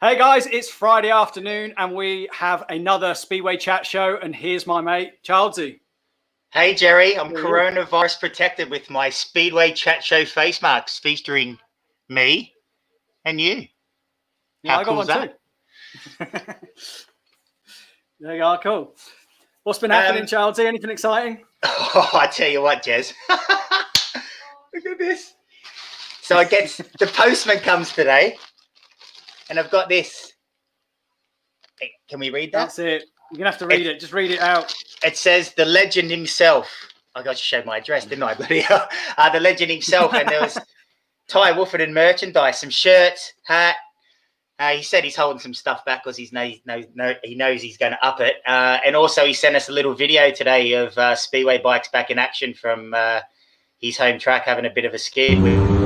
Hey guys, it's Friday afternoon and we have another Speedway chat show, and here's my mate Charlesy. Hey Jerry, I'm coronavirus protected with my Speedway chat show face masks featuring me and you. Yeah, How I got cool one is that? too. There you are, cool. What's been happening, Charlesy? Anything exciting? Oh, I tell you what, Jez. Look at this. So the postman comes today, and I've got this. Hey, can we read that? That's it. You're gonna have to read it. Just read it out. It says the legend himself. I got to show my address, didn't I? Bloody the legend himself, and there was Tai Woffinden merchandise, some shirts, hat. He said he's holding some stuff back because he knows he's going to up it. And also he sent us a little video today of Speedway bikes back in action from his home track, having a bit of a skid with.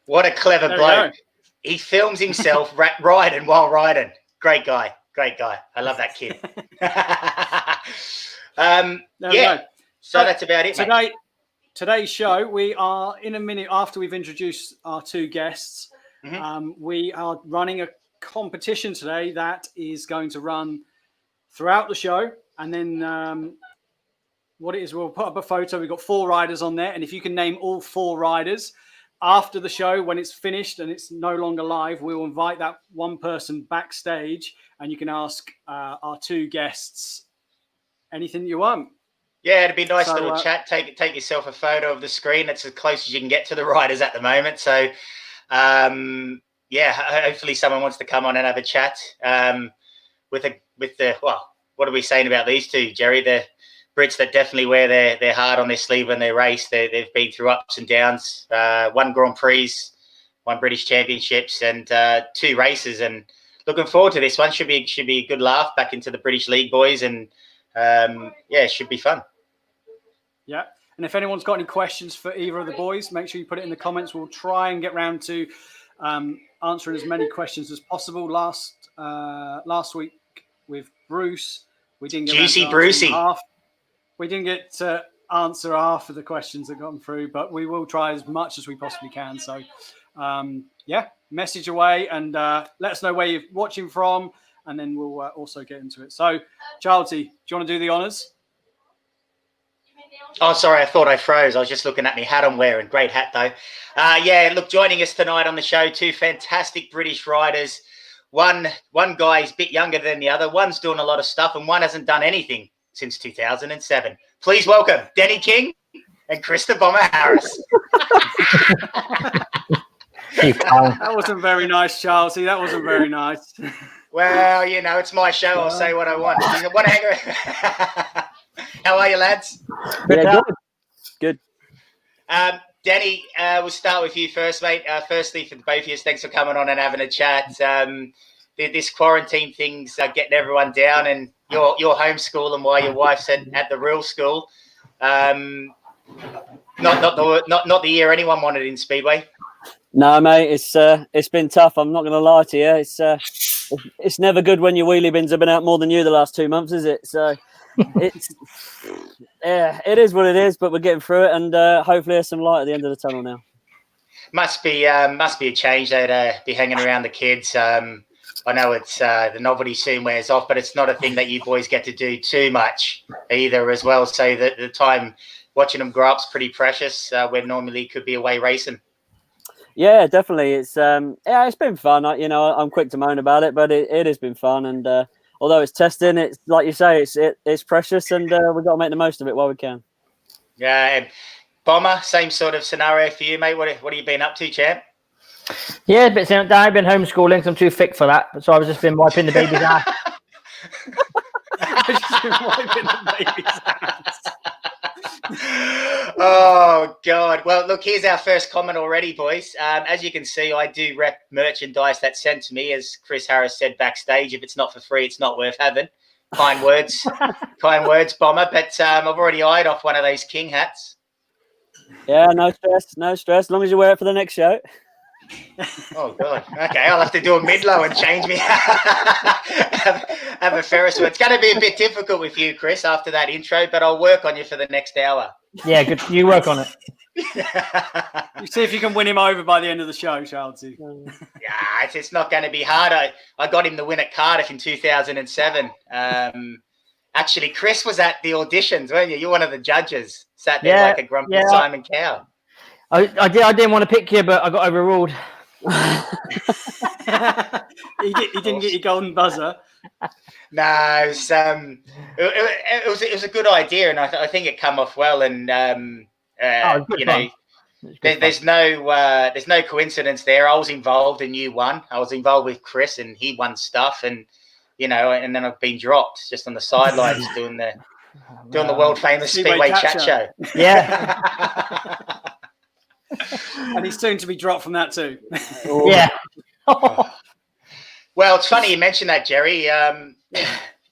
What a clever bloke. He films himself riding while riding. Great guy. I love that kid. So that's about it. Today's show, we are in a minute after we've introduced our two guests. We are running a competition today that is going to run throughout the show. And then what it is, we'll put up a photo. We've got 4 riders on there. And if you can name all 4 riders, after the show, when it's finished and it's no longer live, we'll invite that one person backstage and you can ask our 2 guests anything you want. Yeah, it'd be a nice little chat. Take yourself a photo of the screen. That's as close as you can get to the riders at the moment. So, hopefully someone wants to come on and have a chat with the what are we saying about these 2, Jerry? The Brits that definitely wear their heart on their sleeve when they race. They've been through ups and downs. 1 Grand Prix, 1 British Championships, and 2 races. And looking forward to this one. Should be a good laugh back into the British League boys, and it should be fun. Yeah, and if anyone's got any questions for either of the boys, make sure you put it in the comments. We'll try and get round to answering as many questions as possible. Last week with Bruce, we didn't get Juicy Brucey. We didn't get to answer half of the questions that got through, but we will try as much as we possibly can. So, message away and let us know where you're watching from, and then we'll also get into it. So, Charlesy, do you want to do the honours? Oh, sorry, I thought I froze. I was just looking at my hat I'm wearing. Great hat, though. Joining us tonight on the show, 2 fantastic British riders. One guy's a bit younger than the other. One's doing a lot of stuff, and one hasn't done anything since 2007. Please welcome Denny King and Chris the Bomber Harris. That wasn't very nice, Charlesy. That wasn't very nice. Well, it's my show. I'll say what I want. How are you, lads? Good. Danny, we'll start with you first, mate. Firstly, for the both of you, thanks for coming on and having a chat. This quarantine thing's getting everyone down, and you're homeschooling while your wife's at the real school. Not the year anyone wanted in Speedway. No, mate, it's been tough. I'm not going to lie to you. It's never good when your wheelie bins have been out more than you the last 2 months, is it? So it is what it is. But we're getting through it, and hopefully there's some light at the end of the tunnel now. Must be a change to be hanging around the kids. I know it's the novelty soon wears off, but it's not a thing that you boys get to do too much either as well. So that the time watching them grow up is pretty precious when normally could be away racing. Yeah, definitely. It's been fun. I'm quick to moan about it, but it has been fun. And although it's testing, it's like you say, it's precious, and we've got to make the most of it while we can. Yeah, Bomber, same sort of scenario for you, mate. What have you been up to, champ? Yeah, a bit similar. I've been homeschooling because I'm too thick for that. So I've just been wiping the baby's ass. Oh, God. Well, look, here's our first comment already, boys. As you can see, I do rep merchandise that's sent to me. As Chris Harris said backstage, if it's not for free, it's not worth having. Kind words, Bomber. But I've already eyed off one of those king hats. Yeah, no stress, no stress. As long as you wear it for the next show. Oh God. Okay, I'll have to do a mid-low and change me. have a Ferris wheel. It's going to be a bit difficult with you, Chris, after that intro, but I'll work on you for the next hour. Yeah, good. You work on it. You see if you can win him over by the end of the show, Charlesy. Yeah, it's not going to be hard. I got him to win at Cardiff in 2007. Actually, Chris was at the auditions, weren't you? You're one of the judges. Sat there like a grumpy Simon Cow. I didn't want to pick you, but I got overruled. He didn't get your golden buzzer. No, it was a good idea, and I think it come off well. And you know, there's no coincidence there. I was involved and you won. I was involved with Chris, and he won stuff, and you know, and then I've been dropped just on the sidelines doing the world famous Speedway chat show. Yeah. And he's soon to be dropped from that too. Yeah. Well, it's funny you mentioned that, Jerry. I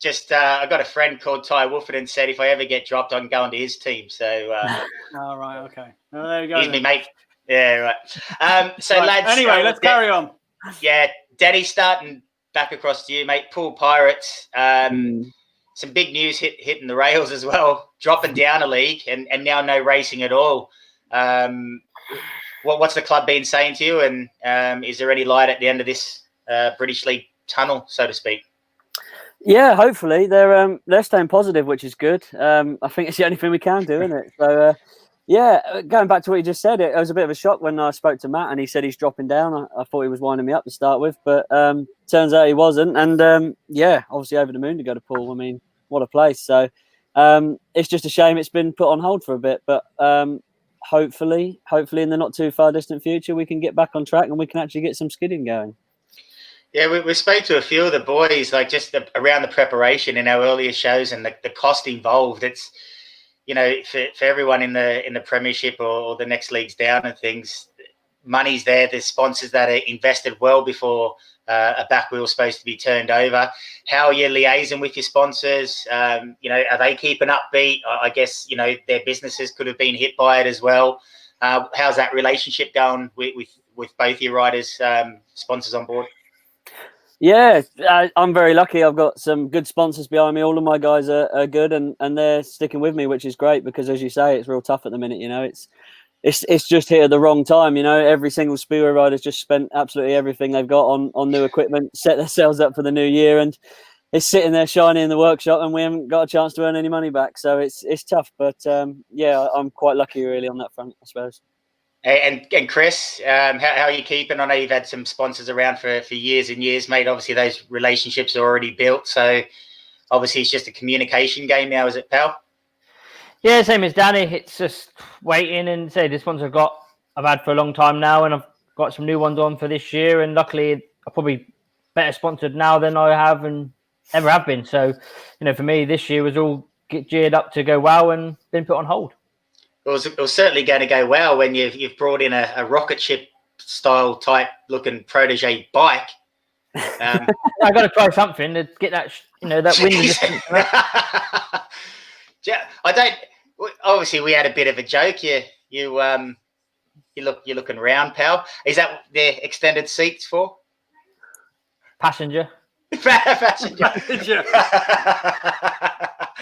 got a friend called Tai Woffinden said if I ever get dropped, I'm going to his team. So. All right. Okay. Well, there you go. He's me mate. Yeah. Right. So right. lads. Anyway, let's carry on. Yeah, Daddy, starting back across to you, mate. Poole Pirates. Some big news hitting the rails as well. Dropping down a league and now no racing at all. What's the club been saying to you? And is there any light at the end of this British League tunnel, so to speak? Yeah, hopefully they're staying positive, which is good. I think it's the only thing we can do, isn't it? So yeah, going back to what you just said, it was a bit of a shock when I spoke to Matt and he said he's dropping down. I thought he was winding me up to start with, but turns out he wasn't. And yeah, obviously over the moon to go to Poole. I mean, what a place. So it's just a shame it's been put on hold for a bit, but hopefully in the not too far distant future, we can get back on track and we can actually get some skidding going. Yeah, we spoke to a few of the boys, like just around the preparation in our earlier shows and the cost involved. It's, you know, for everyone in the Premiership or the next leagues down and things, money's there. There's sponsors that are invested well before a back wheel's supposed to be turned over. How are you liaising with your sponsors? You know, are they keeping upbeat? I guess, you know, their businesses could have been hit by it as well. How's that relationship going with both your riders, sponsors on board? Yeah, I'm very lucky. I've got some good sponsors behind me. All of my guys are good and they're sticking with me, which is great because, as you say, it's real tough at the minute. You know, it's just hit at the wrong time. You know, every single Speedway rider's just spent absolutely everything they've got on new equipment, set themselves up for the new year, and it's sitting there shiny in the workshop, and we haven't got a chance to earn any money back. So it's tough, but yeah, I'm quite lucky really on that front, I suppose. And Chris, how are you keeping? I know you've had some sponsors around for years and years, mate. Obviously, those relationships are already built. So obviously, it's just a communication game now, is it, pal? Yeah, same as Danny. It's just waiting and say this ones I've had for a long time now, and I've got some new ones on for this year. And luckily, I'm probably better sponsored now than I have and ever have been. So, you know, for me, this year was all geared up to go well and been put on hold. It was certainly going to go well when you've brought in a rocket ship style type looking protege bike. I got to try something to get that, that wind resistance. I don't. Obviously, we had a bit of a joke. You're looking round, pal. Is that the extended seats for? Passenger. Passenger.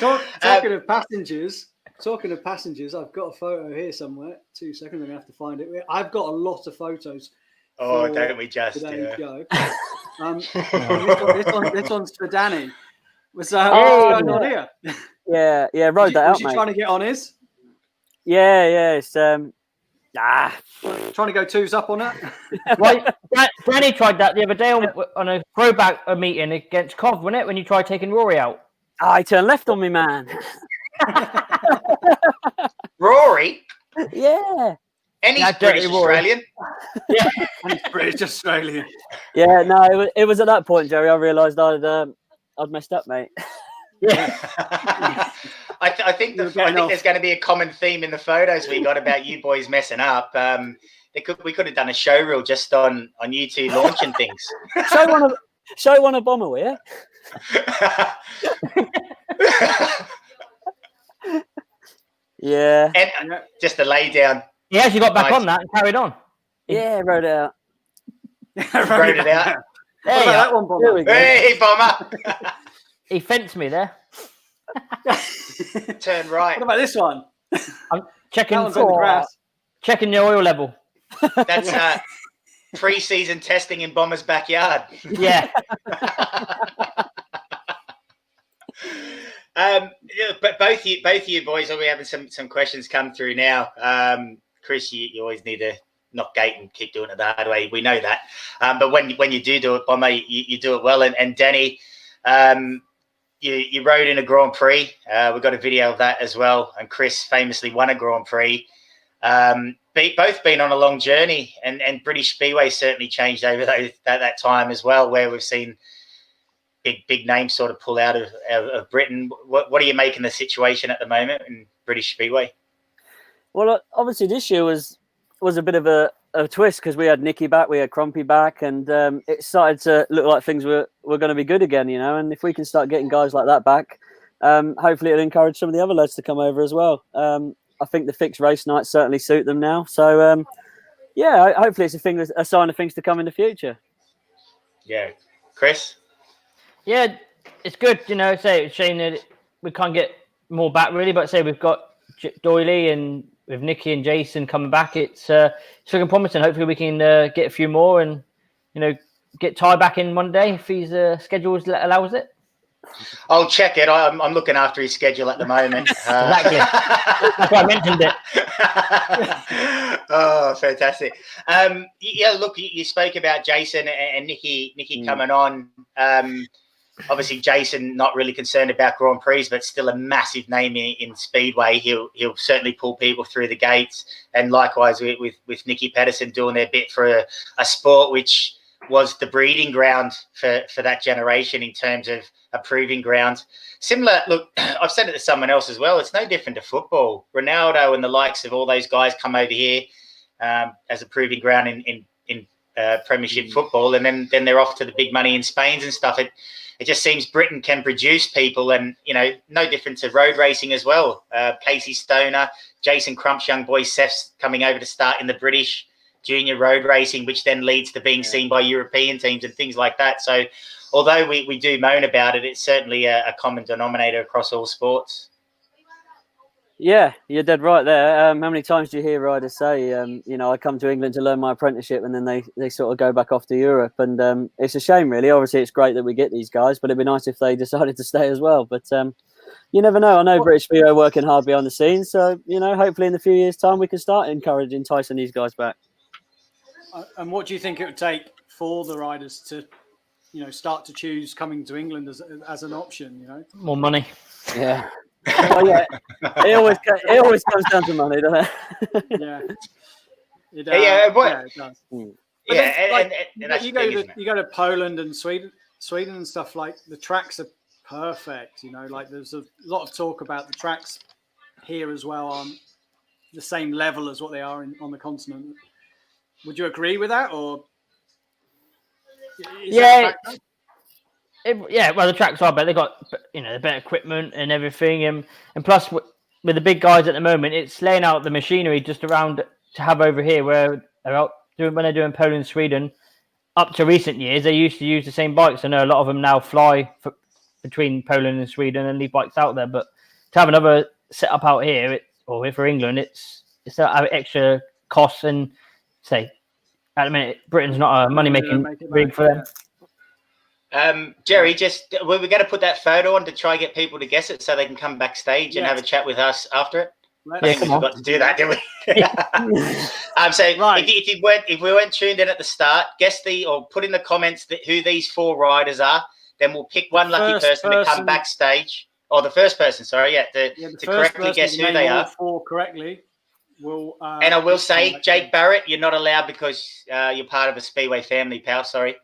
Talking of passengers. Talking of passengers, I've got a photo here somewhere. 2 seconds, I'm going to have to find it. I've got a lot of photos. Oh, don't we just? Today's yeah. Show. This one's for Danny. What's going on here? Yeah, rode that out, mate. Was you trying to get on his? Yeah, it's trying to go twos up on it. Right, Danny tried that the other day on a throwback meeting against Cov, wasn't it? When you tried taking Rory out. I turned left on me, man. Rory? Yeah. And he's British Australian. Yeah, and he's British Australian. Yeah, no, it was at that point, Jerry, I realised I'd messed up, mate. Yeah. I think there's going to be a common theme in the photos we got about you boys messing up. We could have done a show reel just on you two launching things. Show one a bomber, will you? Yeah. And just a lay down. He actually got back Nice. on that and carried on. Yeah, wrote it out. Wrote it out. There What you about are. that one, There we Bomber? go. Hey, Bomber. He fenced me there. Turn right. What about this one? I'm checking That one's on the grass. checking the oil level. That's pre-season testing in Bomber's backyard. Yeah. Yeah, but both of you boys will be having some questions come through now. Chris, you always need to knock gate and keep doing it the hard way. We know that. But when you do it, Bomber, you do it well. And Danny, you rode in a Grand Prix. We've got a video of that as well. And Chris famously won a Grand Prix. Both been on a long journey, and British Speedway certainly changed over that time as well, where we've seen big names sort of pull out of Britain. What are you making the situation at the moment in British Speedway? Well, obviously this year was a bit of a twist because we had Nicky back, we had Crumpy back, and it started to look like things were going to be good again, you know. And if we can start getting guys like that back, hopefully it'll encourage some of the other lads to come over as well. I think the fixed race nights certainly suit them now. So, yeah, hopefully it's a sign of things to come in the future. Yeah. Chris? Yeah, it's good. You know, say it's a shame that we can't get more back really, but say we've got Doyley and with Nicky and Jason coming back, it's looking promising. Hopefully we can get a few more and, you know, get Tai back in one day if his schedule allows it. I'll check it. I'm looking after his schedule at the moment. Exactly. That's why I mentioned it. Oh, fantastic. Yeah, look, you spoke about Jason and Nicky coming on. Obviously, Jason not really concerned about Grand Prix, but still a massive name in Speedway. He'll certainly pull people through the gates. And likewise with Nicky Pedersen doing their bit for a sport which was the breeding ground for that generation in terms of a proving ground. Similar, look, I've said it to someone else as well. It's no different to football. Ronaldo and the likes of all those guys come over here as a proving ground in Premiership football, and then they're off to the big money in Spain and stuff. It just seems Britain can produce people, and you know, no different to road racing as well. Casey Stoner, Jason Crump's young boy Seth's coming over to start in the British junior road racing, which then leads to being seen by European teams and things like that. So although we do moan about it, it's certainly a common denominator across all sports. Yeah, you're dead right there. How many times do you hear riders say, you know, I come to England to learn my apprenticeship, and then they sort of go back off to Europe. And it's a shame, really. Obviously, it's great that we get these guys, but it'd be nice if they decided to stay as well. But you never know. I know British Speedway are working hard behind the scenes. So, you know, hopefully in a few years' time, we can start enticing these guys back. And what do you think it would take for the riders to, you know, start to choose coming to England as an option, you know? More money. Yeah. Well, yeah, it always comes down to money, doesn't it? Yeah. It does. Yeah, and that's you the thing, isn't it? go to Poland and Sweden and stuff, like the tracks are perfect. You know, like there's a lot of talk about the tracks here as well on the same level as what they are on the continent. Would you agree with that, or? Well, the tracks are better. They got, you know, the better equipment and everything, and plus with the big guys at the moment, it's laying out the machinery just around to have over here where when they're doing Poland, Sweden. Up to recent years, they used to use the same bikes. I know a lot of them now fly between Poland and Sweden and leave bikes out there. But to have another setup out here, or here for England, it's extra costs. And say at the minute, Britain's not a money making rig for them. Jerry, we're going to put that photo on to try and get people to guess it so they can come backstage and have a chat with us after it. I think we forgot to do that, didn't we? So right. if we weren't tuned in at the start, put in the comments who these four riders are. Then we'll pick one lucky person to come backstage, or the first person. Sorry, to correctly guess who they are. Four correctly. And I will say, Jake Barrett, you're not allowed because you're part of a Speedway family, pal. Sorry.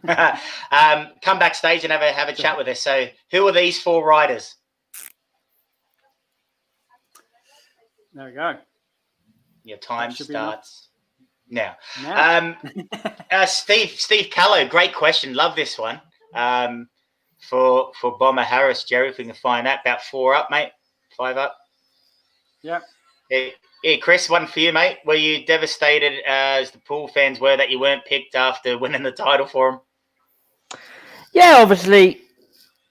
Come backstage and have a chat with us. So, who are these four riders? There we go. Your time starts now. Now. Steve Callow, great question. Love this one. for Bomber Harris, Jerry, if we can find that. About 4 up, mate. 5 up. Yeah. Yeah, Chris, one for you, mate. Were you devastated as the pool fans were that you weren't picked after winning the title for them? Yeah, obviously,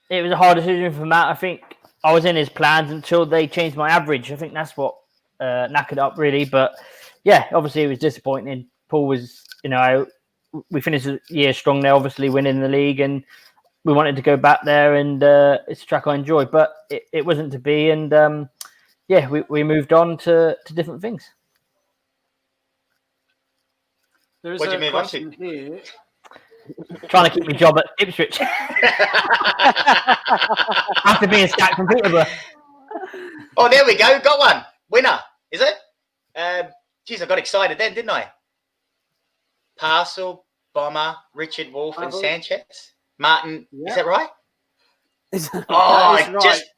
it was a hard decision for Matt. I think I was in his plans until they changed my average. I think that's what knackered up, really. But, yeah, obviously, it was disappointing. Paul was, we finished the year strong there, obviously, winning the league, and we wanted to go back there, and it's a track I enjoy. But it wasn't to be, and... yeah, we moved on to different things. There's What'd you a move on to? question here. Trying to keep my job at Ipswich. After being sacked from Peterborough. Oh, there we go. Got one. Winner, is it? Geez, I got excited then, didn't I? Parcel, Bomber, Richard Wolf, and Sanchez. Martin, is that right? That is right,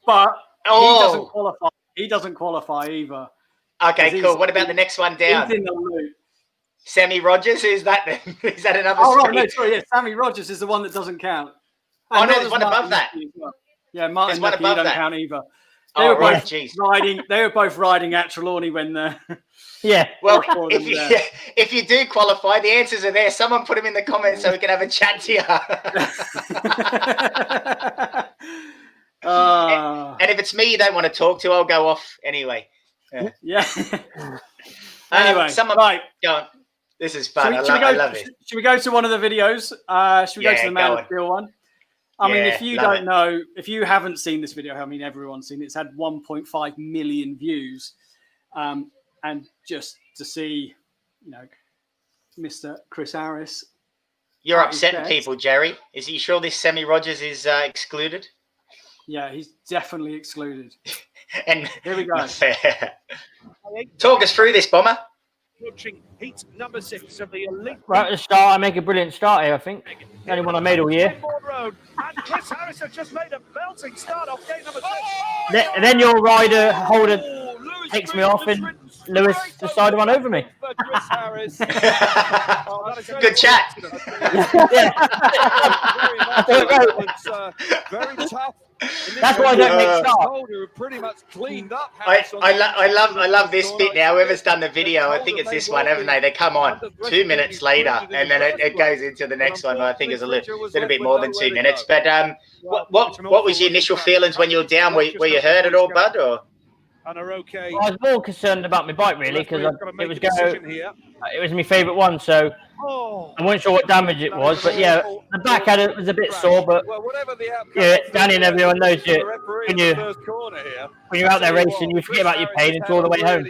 but he doesn't qualify. He doesn't qualify either. Okay, cool. What about the next one down? He's in the loop. Sammy Rogers, who's that then? Is that another right, no, sorry, yeah, Sammy Rogers is the one that doesn't count. And no, there's one above that. Well. Yeah, Martin one Nucky, above don't that. count either. They were both riding at Trelawney when yeah. Well, if you do qualify, the answers are there. Someone put them in the comments so we can have a chat to you. And if it's me you don't want to talk to, I'll go off anyway. Yeah. Anyway, right. Go on. This is fun. I love it. Should we go to one of the videos? Should we go to the Man of Steel one? I mean, if you don't know, if you haven't seen this video, I mean, everyone's seen it. It's had 1.5 million views. And just to see, Mr. Chris Harris. You're upsetting people, Jerry. Is you sure this Sammy Rogers is excluded? Yeah, he's definitely excluded. And here we go. Talk us through this, Bomber. Heat number 6 of the elite. Right at the start, I make a brilliant start here, I think. The only one I made all year. And Chris Harris has just made a belting start off gate number 6. Then your rider, Holder, takes me off, and Lewis decided to run over me. Good chat. Very tough. That's why I don't make start. Pretty much cleaned up. I love this bit now. Whoever's done the video, I think it's this one, haven't they? They come on 2 minutes later, and then it goes into the next one. I think it's a little bit more than 2 minutes. But what was your initial feelings when you were down? Were you hurt at all, bud? Or? And are okay. I was more concerned about my bike, really, because it was my favourite one, so I wasn't sure what damage it was. But yeah, the back was a bit sore, but yeah, Danny and everyone knows it. When you're out there racing, you forget about your pain until all the way home.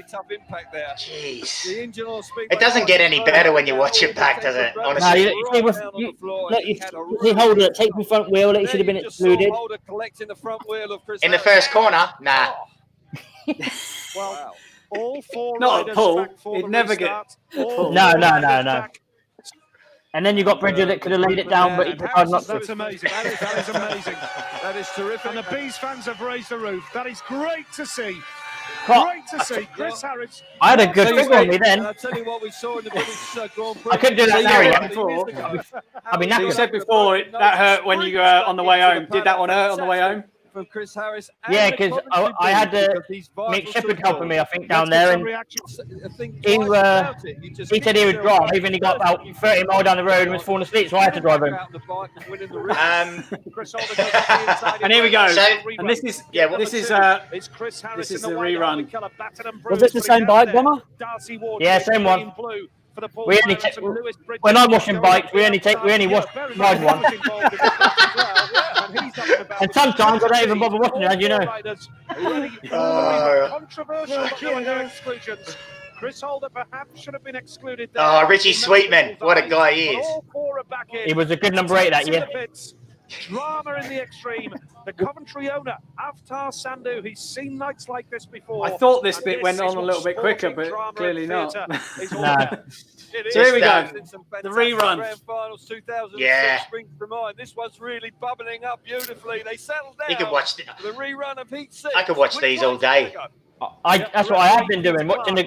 Jeez. It doesn't get any better when you watch it back, does it? Honestly. No, you hold it, take the front wheel, it should have been excluded. In the first corner? Nah. Well, all 4 not a pull. It'd never get a pull. No. And then you got Bridger that could have laid it down, but he decided not to. That's amazing. That is amazing. That is terrific. And the Bees fans have raised the roof. That is great to see. Great to see. Chris Harris. I had a good figure on me then. I'll tell you what we saw in the British Grand Prix. I couldn't do that now yet. You said before that hurt when you were on the way home. Did that one hurt on the way home? From Chris Harris. Yeah, because I had Mick Shepherd helping me, I think, down there. And he said he would drive, and he got about 30 miles down the road and was falling asleep, so I had to drive home. And here we go. And this is the rerun. Was this the same bike, Bomber? Yeah, same one. We only when I'm washing bikes, we only ride one. And sometimes I don't even bother watching it, as you know. Controversial exclusions. Chris Holder perhaps should have been excluded there. Oh, Richie Sweetman, what a guy he is. He was a good number 8 that year. Drama in the extreme. The Coventry owner, Avtar Sandhu, he's seen nights like this before. I thought this bit went on a little bit quicker, but clearly not. No. So here we go. The rerun. Yeah. This one's really bubbling up beautifully. They settled down. You can watch the rerun of Heat 6. I could watch these all day. That's what I have been doing. Watching the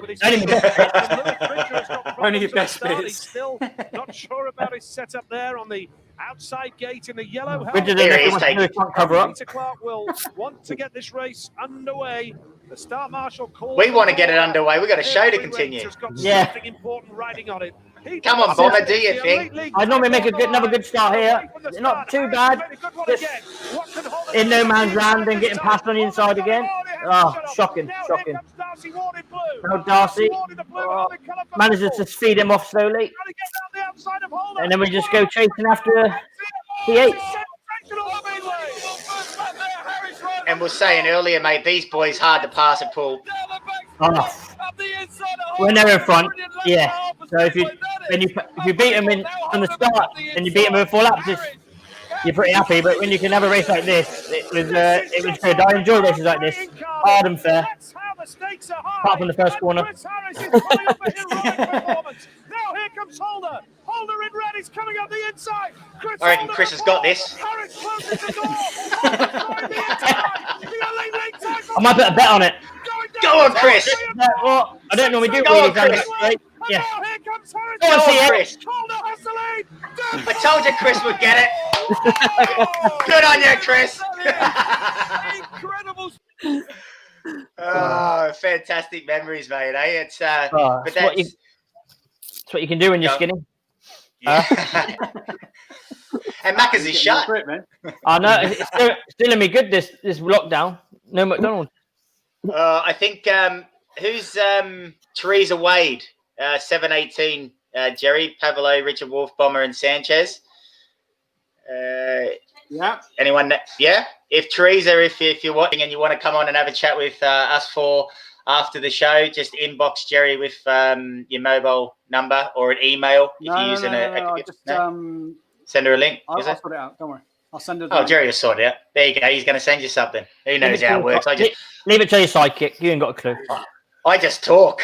Only your problems best at the start. bits. He's still not sure about his setup there on the outside gate in the yellow Bridget, Here if he he is, wants to do his taking- front cover up. Peter Clark will want to get this race underway. The start marshal calls. We want to get it underway. We've got a show to continue. Has got Yeah. something important riding on it. Come on, Bomber, do your thing. I'd normally make another good start here. Not too bad. Just in no man's land and getting passed on the inside again. Oh, shocking. Now Darcy manages to feed him off slowly. And then we just go chasing after the 8. And we were saying earlier, mate, these boys hard to pass and pull. Oh. When they're in front, yeah. So if you beat them from the start and you beat them in 4 laps, you're pretty happy. But when you can have a race like this, it was good. I enjoy races like this, hard and fair. Apart from the first corner. Now here comes Holder. Holder in red is coming up the inside. I reckon Chris has got this. I might put a bet on it. Go on, Chris. Well, I don't normally do Go on, wheelies down Chris. this straight. Yeah. Go on, see it. Chris. I told you Chris would get it. Good on you, Chris. Incredible. Oh, fantastic memories, mate. Eh? It's but It's what you can do when you're skinny. Yeah. And Macca's is shut. I know it's still in me good this lockdown. No McDonald's. I think who's Teresa Wade, 718, Jerry, Pavlo, Richard Wolf, Bomber, and Sanchez. Yeah. Anyone? Yeah. If Teresa, if you're watching and you want to come on and have a chat with us 4 after the show, just inbox Jerry with your mobile number or an email if you're using send her a link. I'll sort it out. Don't worry. I'll send it. Oh, Jerry will sort it out. There you go. He's going to send you something. Who knows how it works? Leave it to your sidekick. You ain't got a clue. I just talk.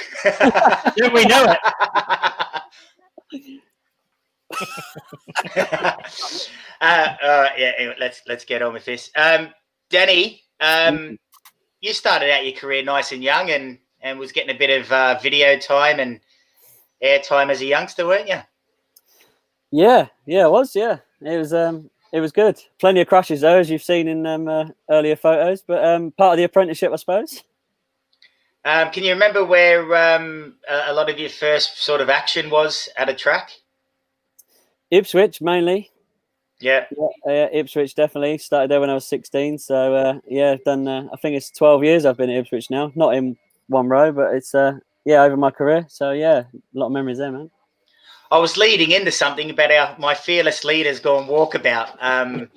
Don't we know it? Yeah. Let's get on with this. Danny, you started out your career nice and young and was getting a bit of video time and airtime as a youngster, weren't you? Yeah, it was. Yeah, it was good. Plenty of crashes though, as you've seen in earlier photos. But part of the apprenticeship, I suppose. Can you remember where a lot of your first sort of action was at a track? Ipswich mainly. Yeah. Ipswich definitely started there when I was 16. So done. I think it's 12 years I've been at Ipswich now. Not in one row, but it's over my career. So yeah, a lot of memories there, man. I was leading into something about my fearless leaders going walkabout.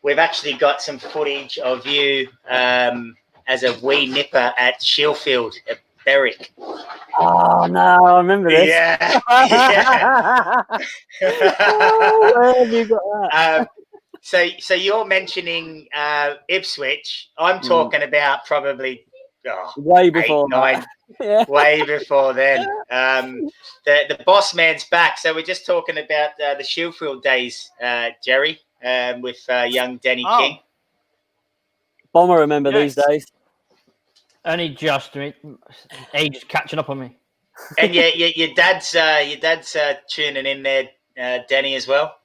We've actually got some footage of you as a wee nipper at Shieldfield at Berwick. Oh no, I remember this. Yeah. Oh, where have you got that? So you're mentioning Ipswich. I'm talking about probably way before 8, 9. Yeah. Way before then. The boss man's back. So we're just talking about the Shieldfield days, Jerry, with young Danny King. Bomber remember these days. Only just age is catching up on me. And your dad's tuning in there, Danny, as well.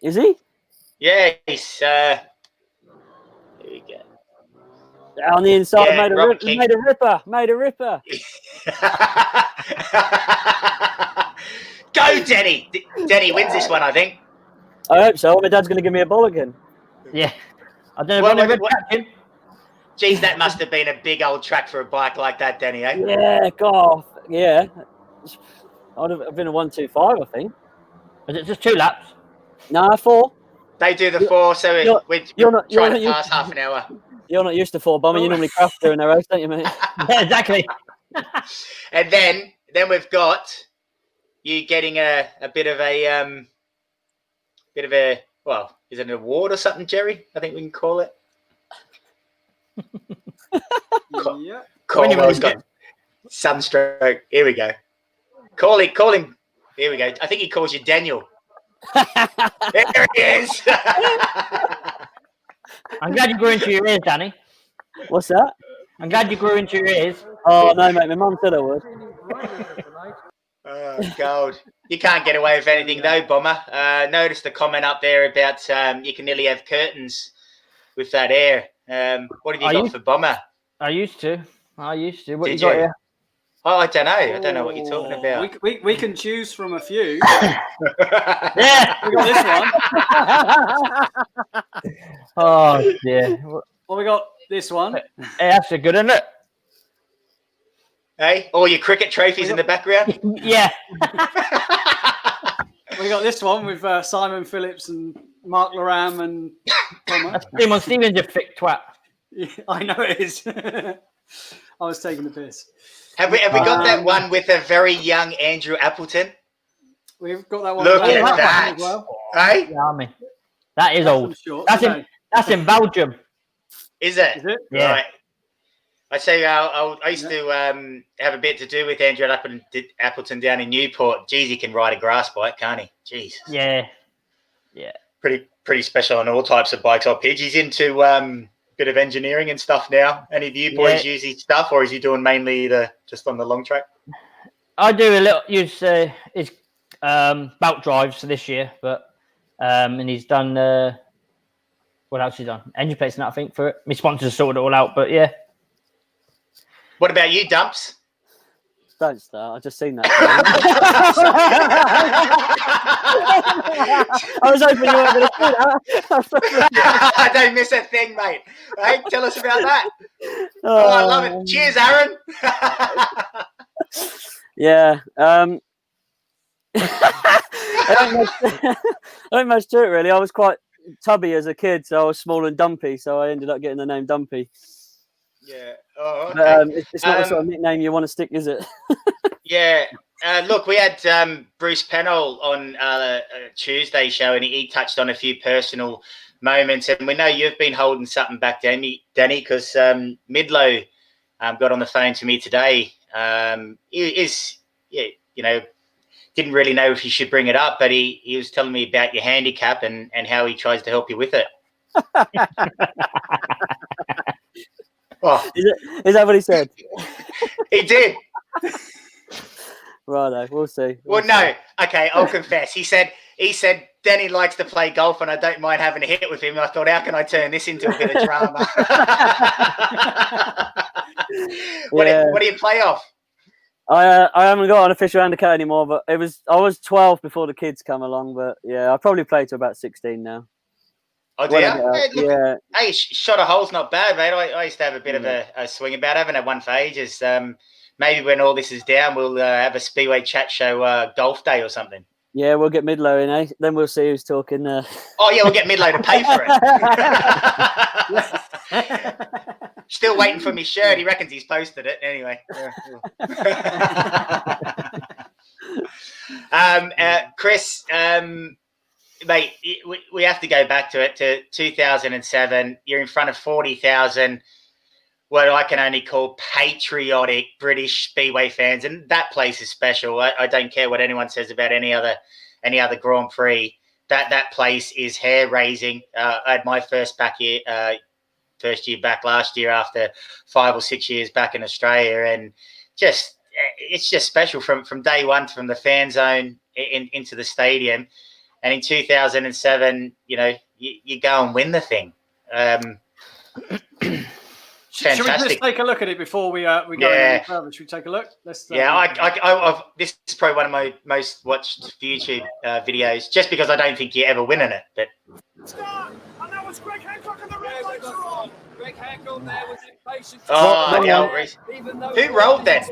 Is he? Yeah, he's here we go. On the inside, Yeah, made a ripper. Go, Denny! Denny wins this one, I think. I hope so. My dad's going to give me a ball again. Yeah. I don't know. Geez, that must have been a big old track for a bike like that, Denny, eh? Yeah, God. Yeah. I'd have been a 1:25, I think. Is it just 2 laps? No, 4. They do the 4, so we're trying to pass half an hour. You're not used to 4, Bomber. You normally craft during the race, don't you, mate? Yeah, exactly. And then we've got you getting a bit of a well, is it an award or something, Jerry? I think we can call it. Yeah. Cornwell's got sunstroke. Here we go. Call him. Here we go. I think he calls you Daniel. There he is. I'm glad you grew into your ears, Danny. What's that? I'm glad you grew into your ears. Oh, no, mate. My mum said I would. Oh, gold. You can't get away with anything, though, Bomber. Noticed the comment up there about you can nearly have curtains with that air. What have you got for Bomber? I used to. What Did you got you? here? Oh, I don't know. I don't know what you're talking about. We can choose from a few. Yeah. We got this one. Oh dear. Well, we got this one. Hey, that's a good, isn't it? Hey, all your cricket trophies in the background. Yeah. We got this one with Simon Phillips and Mark Loram and Bomber. That's Simon Stevens, you thick twat. Yeah, I know it is. I was taking the piss. Have we got that one with a very young Andrew Appleton? We've got that one. Look at as that. well. Hey? Yeah, I mean, that is old. Short, That's in Belgium. Is it? Is it? Yeah. Right. I say I used to have a bit to do with Andrew Appleton down in Newport. Jeez, he can ride a grass bike, can't he? Jeez. Yeah. Yeah. Pretty special on all types of bikes. Oh, Pidge, he's into bit of engineering and stuff now. Any of you boys use his stuff, or is he doing mainly just on the long track? I do a little use his belt drives for this year, but and he's done what else he's done? Engine plates and that, I think, for it. My sponsors sorted it all out, but yeah. What about you, Dumps? Don't start. I just seen that. I was hoping you weren't going to do that. I don't miss a thing, mate. Hey, tell us about that. Oh, I love it. Cheers, Aaron. Yeah. I don't much to it, really. I was quite tubby as a kid, so I was small and dumpy, so I ended up getting the name Dumpy. Yeah. Oh, okay. But, it's not the sort of nickname you want to stick, is it? Yeah. Look, we had Bruce Pennell on a Tuesday show, and he touched on a few personal moments. And we know you've been holding something back, Danny, because Midlow got on the phone to me today. Didn't really know if he should bring it up, but he was telling me about your handicap and how he tries to help you with it. Oh. Is that what he said? He did. Righto, we'll see. Well, no. Okay, I'll confess. He said Danny likes to play golf and I don't mind having a hit with him. I thought, how can I turn this into a bit of drama? What do you play off? I haven't got an official handicap anymore, but I was 12 before the kids come along. But yeah, I probably play to about 16 now. Oh, do you? Yeah. Hey, shot a hole's not bad, mate. I used to have a bit of a swing about. I haven't had one for ages. Maybe when all this is down, we'll have a Speedway chat show golf day or something. Yeah, we'll get Midlow in, eh? Then we'll see who's talking. Oh, yeah, we'll get Midlow to pay for it. Still waiting for me shirt. He reckons he's posted it. Anyway. Chris, mate, we have to go back to it, to 2007. You're in front of 40,000, what I can only call patriotic British Speedway fans, and that place is special. I don't care what anyone says about any other Grand Prix. That place is hair raising. I had my first year back last year after 5 or 6 years back in Australia, and it's just special from day one, from the fan zone into the stadium. And in 2007, you go and win the thing. Should we just take a look at it before we go any further? Should we take a look? Let's. This is probably one of my most watched YouTube videos, just because I don't think you're ever winning it. But and that was Greg Hancock and the red lights are on. Greg Hancock there was impatient. Who rolled then?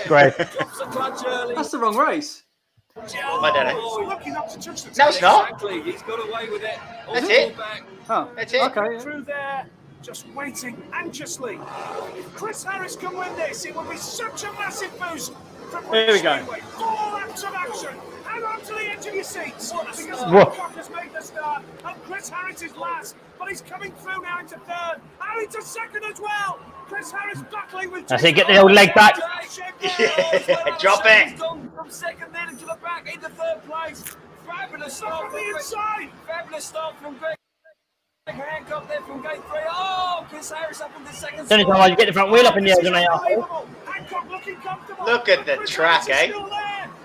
Great. That's the wrong race. I don't know. Looking up to touch the No, it's not. Exactly. He's got away with it. That's it. Oh, that's it. Okay. Through there, just waiting anxiously. If Chris Harris can win this, it will be such a massive boost. Here we go. 4 laps of action. Hang on to the edge of your seats, because Hancock has made the start, and Chris Harris is last, but he's coming through now into third, and into second as well. Chris Harris battling with. That's it. Get the old leg back. Yeah, drop it. From second then into the back into third place. Fabulous start from the inside. Fabulous start from Greg Hancock there from gate 3. Oh, Chris Harris up in the second. It's only time I get the front wheel up in the air, don't I? Hancock looking comfortable. Look at the track, eh?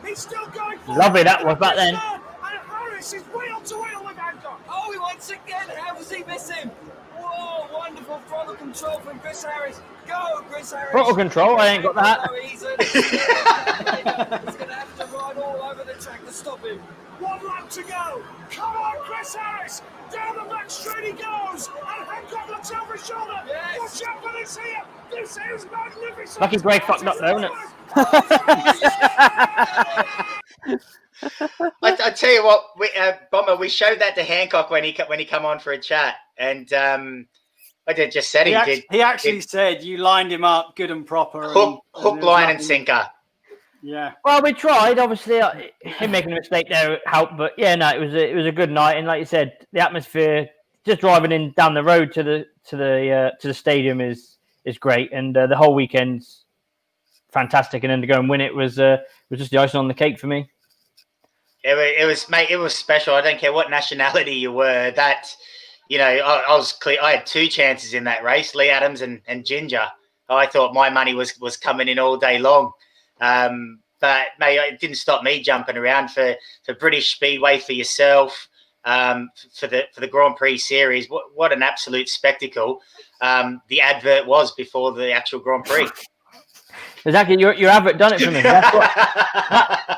He's still going for Lovely that was back then. And Harris is wheel to wheel with Hancock. Oh, he once again. How does he miss him? Whoa, wonderful throttle control from Chris Harris. Go, Chris Harris. Throttle control, I ain't got that. No, he's going to have to ride all over the track to stop him. 1 lap to go. Come on, Chris Harris. Down the back straight he goes. And Hancock looks over his shoulder. Yes. Watch out for this here. This is magnificent. Lucky Greg fucked up though, isn't it? I tell you what, Bomber, we showed that to Hancock when he come on for a chat, and I just said he actually said you lined him up good and proper. Hook, line, and sinker. Yeah. Well, we tried. Obviously, him making a mistake there helped, but yeah, no, it was a good night, and like you said, the atmosphere, just driving in down the road to the stadium is great, and the whole weekend's fantastic. And then to go and win it was just the icing on the cake for me. It was, mate. It was special. I don't care what nationality you were. That, you know, I was clear. I had 2 chances in that race: Lee Adams and Ginger. I thought my money was coming in all day long. But mate, it didn't stop me jumping around for British Speedway, for yourself, for the Grand Prix series. What an absolute spectacle the advert was before the actual Grand Prix. Exactly, your advert done it for me. That's what,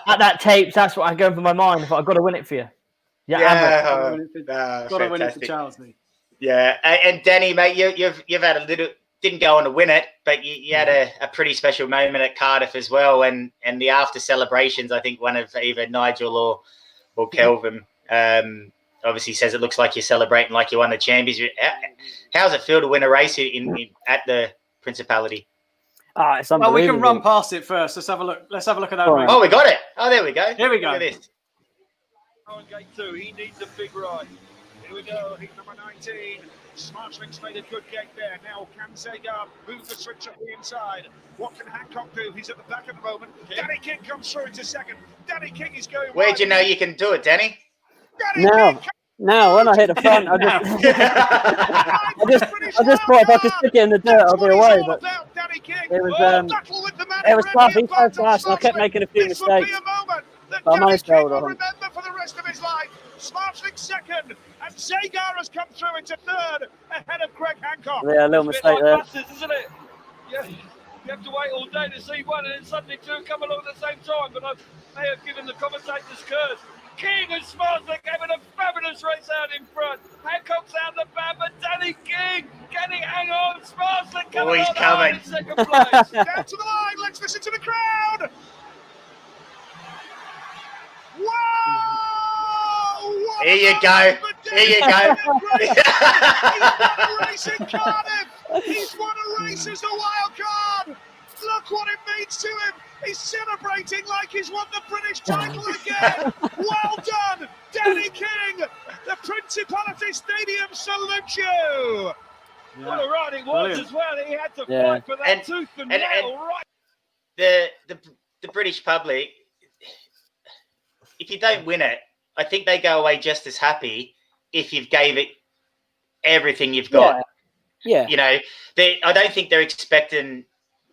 at that tapes, that's what I go for my mind. I thought, I've got to win it for you. Got to win it for Charles. Yeah, and Danny, mate, you've had a little. Didn't go on to win it, but you had a pretty special moment at Cardiff as well, and the after celebrations. I think one of either Nigel or Kelvin obviously says it looks like you're celebrating like you won the championship. How's it feel to win a race at the Principality? It's unbelievable. Well, we can run past it first. Let's have a look. Let's have a look at that race. Oh, we got it. Oh, there we go. Here we go. Look at this. On gate 2, he needs a big ride. Here we go, heat number 19. Smartlink's made a good gate there. Now can Zagar move the switch up the inside? What can Hancock do? He's at the back at the moment. Danny King comes through into second. Danny King is going. Where'd you know you can do it, Danny? Now, when I hit the front, I just thought if I could stick it in the dirt, I'll be away. But it was tough. He fell fast, and I kept making a few mistakes. But I managed to hold on. Remember for the rest of his life. Smartlink second, and Zagar has come through into third, ahead of Greg Hancock. Yeah, a little mistake there. Buses, isn't it? Yeah, you have to wait all day to see one, and then suddenly 2 come along at the same time. But I may have given the commentators curse. King and Smartlink having a fabulous race out in front. Hancock's out the back, but Danny King, can he hang on? Smartlink coming on in second place. Down to the line, let's listen to the crowd. Whoa! Here you go. Here you go. He's won a race in Cardiff. He's won a race as the wild card. Look what it means to him. He's celebrating like he's won the British title again. Well done, Danny King. The Principality Stadium salutes you. Yeah. What a ride it was. Brilliant. As well. He had to fight for that tooth and nail, right? The British public, if you don't win it, I think they go away just as happy if you've gave it everything you've got. Yeah. You know, I don't think they're expecting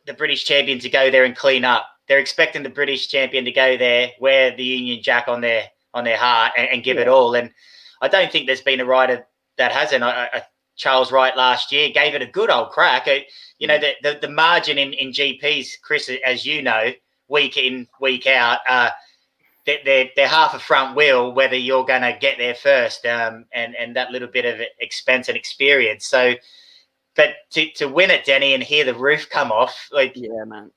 the British champion to go there and clean up. They're expecting the British champion to go there, wear the Union Jack on their heart and give it all. And I don't think there's been a rider that hasn't. Charles Wright last year gave it a good old crack. You know, the margin in GPs, Chris, as you know, week in, week out, they're half a front wheel, whether you're going to get there first, and that little bit of expense and experience. So, but to win it, Denny, and hear the roof come off, like, yeah, man.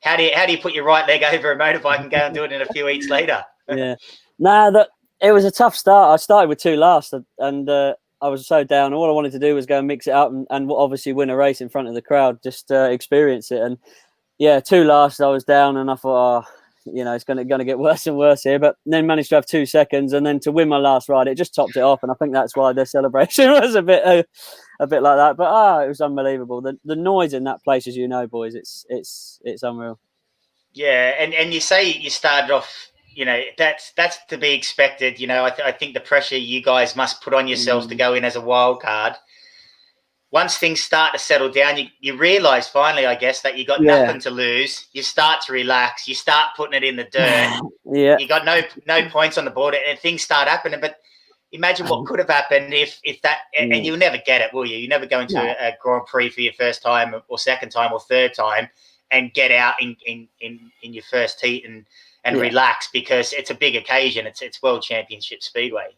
How do you put your right leg over a motorbike and go and do it in a few weeks later? Yeah, it was a tough start. I started with 2 last, and I was so down. All I wanted to do was go and mix it up and obviously win a race in front of the crowd, just experience it. And yeah, 2 last, I was down, and I thought, it's going to get worse and worse here. But then managed to have 2 seconds, and then to win my last ride, it just topped it off. And I think that's why their celebration was a bit like that. But it was unbelievable. The noise in that place, as you know, boys, it's unreal. Yeah, and you say you started off. That's to be expected. I think the pressure you guys must put on yourselves to go in as a wild card. once things start to settle down, you realise finally, I guess, that you got nothing to lose. You start to relax. You start putting it in the dirt. Yeah. You got no points on the board, and things start happening. But imagine what could have happened if that, and you'll never get it, will you? You never go into a Grand Prix for your first time or second time or third time and get out in your first heat and relax, because it's a big occasion. It's World Championship Speedway.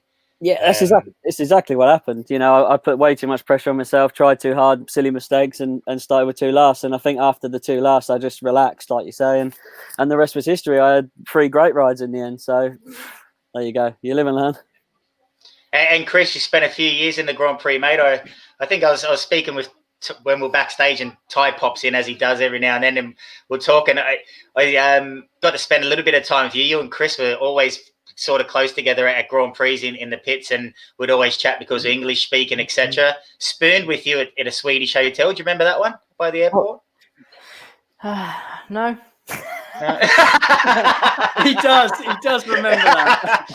Yeah, it's exactly what happened. You know, I put way too much pressure on myself, tried too hard, silly mistakes, and started with 2 lasts. And I think after the 2 lasts, I just relaxed, like you say, and the rest was history. I had 3 great rides in the end. So there you go. You live and learn. And Chris, you spent a few years in the Grand Prix, mate. I think I was speaking with when we're backstage, and Tai pops in as he does every now and then, and we're talking. I got to spend a little bit of time with you. You and Chris were always sort of close together at Grand Prix in the pits, and we'd always chat because of English speaking, etc. Spooned with you at a Swedish hotel. Do you remember that one by the airport? No. He does remember that.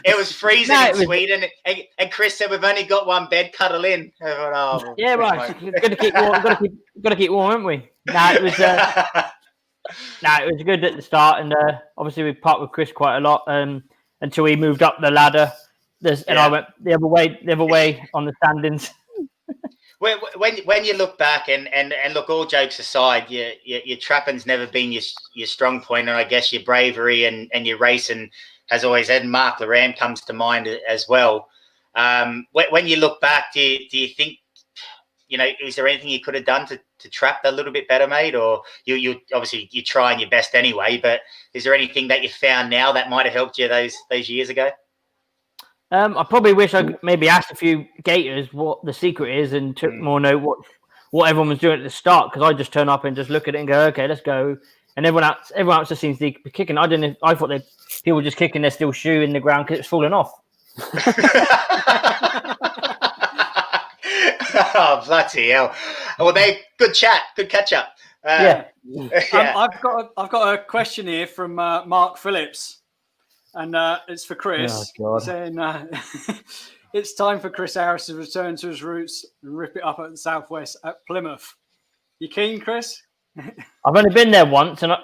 It was freezing in Sweden, and Chris said, "We've only got one bed, cuddle in." Thought, yeah, right. Got to keep warm. Got to keep warm, haven't we? It was. It was good at the start, and obviously we parked with Chris quite a lot until he moved up the ladder. And I went the other way on the standings. When you look back and look, all jokes aside, your trapping's never been your strong point, and I guess your bravery and your racing has always had. Mark Laram comes to mind as well. When you look back, do you think, is there anything you could have done to trap that a little bit better, mate? Or you obviously you're trying your best anyway, but is there anything that you found now that might have helped you those years ago? I probably wish I maybe asked a few gators what the secret is and took more note what everyone was doing at the start, because I just turn up and just look at it and go, okay, let's go. And everyone else just seems to be kicking. I thought people were just kicking their steel shoe in the ground because it was falling off. Oh, bloody hell! Well, good chat, good catch up. Yeah. I've got a question here from Mark Phillips, and it's for Chris. Oh, God. Saying it's time for Chris Harris to return to his roots and rip it up at the Southwest at Plymouth. You keen, Chris? I've only been there once, and I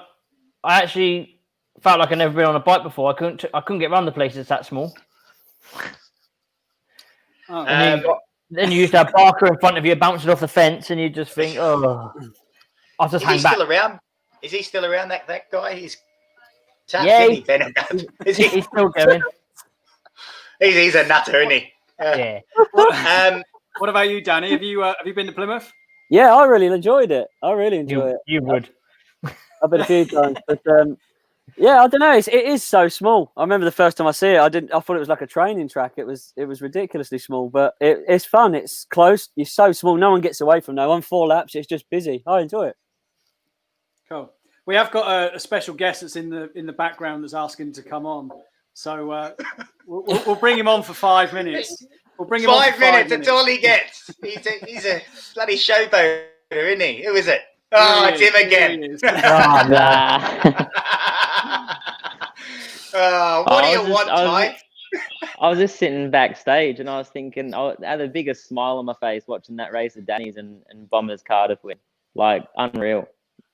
actually felt like I'd never been on a bike before. I couldn't get around the place. It's that small. Oh. Then you used to have Barker in front of you bouncing off the fence, and you just think, oh, I'll just hang back. Still around? Is he still around, that guy? He's tapped, he's still going. He's a nutter, isn't he? Yeah. What about you, Danny? Have you been to Plymouth? Yeah, I really enjoyed it. I really enjoy it. You would. I've been a few times, but yeah, I don't know. It is so small. I remember the first time I see it, I thought it was like a training track. It was ridiculously small, but it's fun. It's close. You're so small. No one gets away from no one. 4 laps. It's just busy. I enjoy it. Cool. We have got a special guest that's in the background that's asking to come on. So we'll bring him on for 5 minutes. We'll bring him on for 5 minutes. That's all he gets. He's a bloody showboater, isn't he? Who is it? Oh, it's him again. Oh, nah. What do you want, Tai? I was just sitting backstage and I was thinking, I had the biggest smile on my face watching that race of Danny's and Bombers Cardiff win. Like, unreal.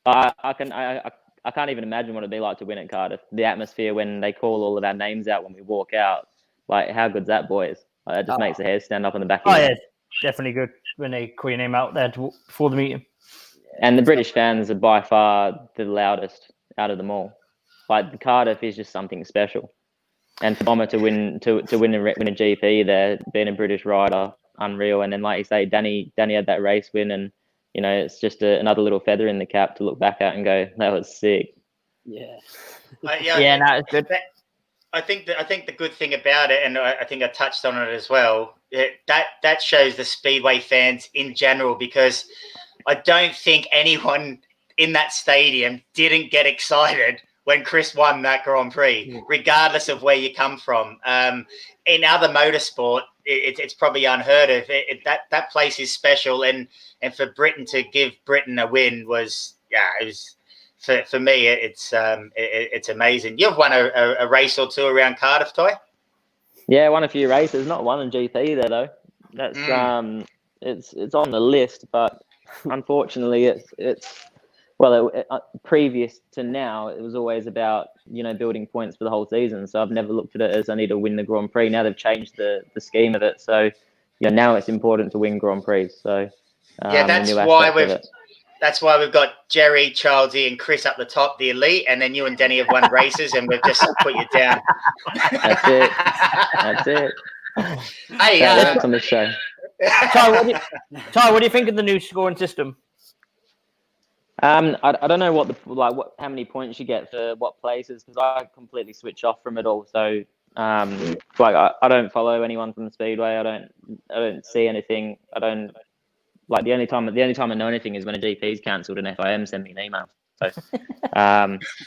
I can't even imagine what it'd be like to win at Cardiff. The atmosphere when they call all of our names out when we walk out. Like, how good's that, boys? Like, that just makes the hair stand up on the back of your head. Yeah, definitely good when they call your name out there before the meeting. And the British fans are by far the loudest out of them all. Like, Cardiff is just something special. And for Bomber to win a GP there, being a British rider, unreal. And then, like you say, Danny had that race win, and it's just another little feather in the cap to look back at and go, that was sick. Yeah. Yeah, no, it's good. I think the good thing about it, and I think I touched on it as well, that shows the Speedway fans in general, because I don't think anyone in that stadium didn't get excited when Chris won that Grand Prix, regardless of where you come from. In other motorsport, it's probably unheard of. That place is special, and for Britain to give Britain a win was for me, it's amazing. You've won a race or two around Cardiff, Tai? Yeah, won a few races. Not one in GP there though. That's it's on the list, but unfortunately, previous to now, it was always about building points for the whole season. So I've never looked at it as I need to win the Grand Prix. Now they've changed the scheme of it, so now it's important to win Grand Prix. So that's why we've got Jerry, Charlesy, and Chris up the top, the elite, and then you and Denny have won races, and we've just put you down. That's it. That's it. Hey, that's on the show. Ty, what do you think of the new scoring system? I don't know how many points you get for what places, because I completely switch off from it all. So I don't follow anyone from the Speedway. I don't see anything. I don't the only time I know anything is when a GP's cancelled and FIM send me an email. So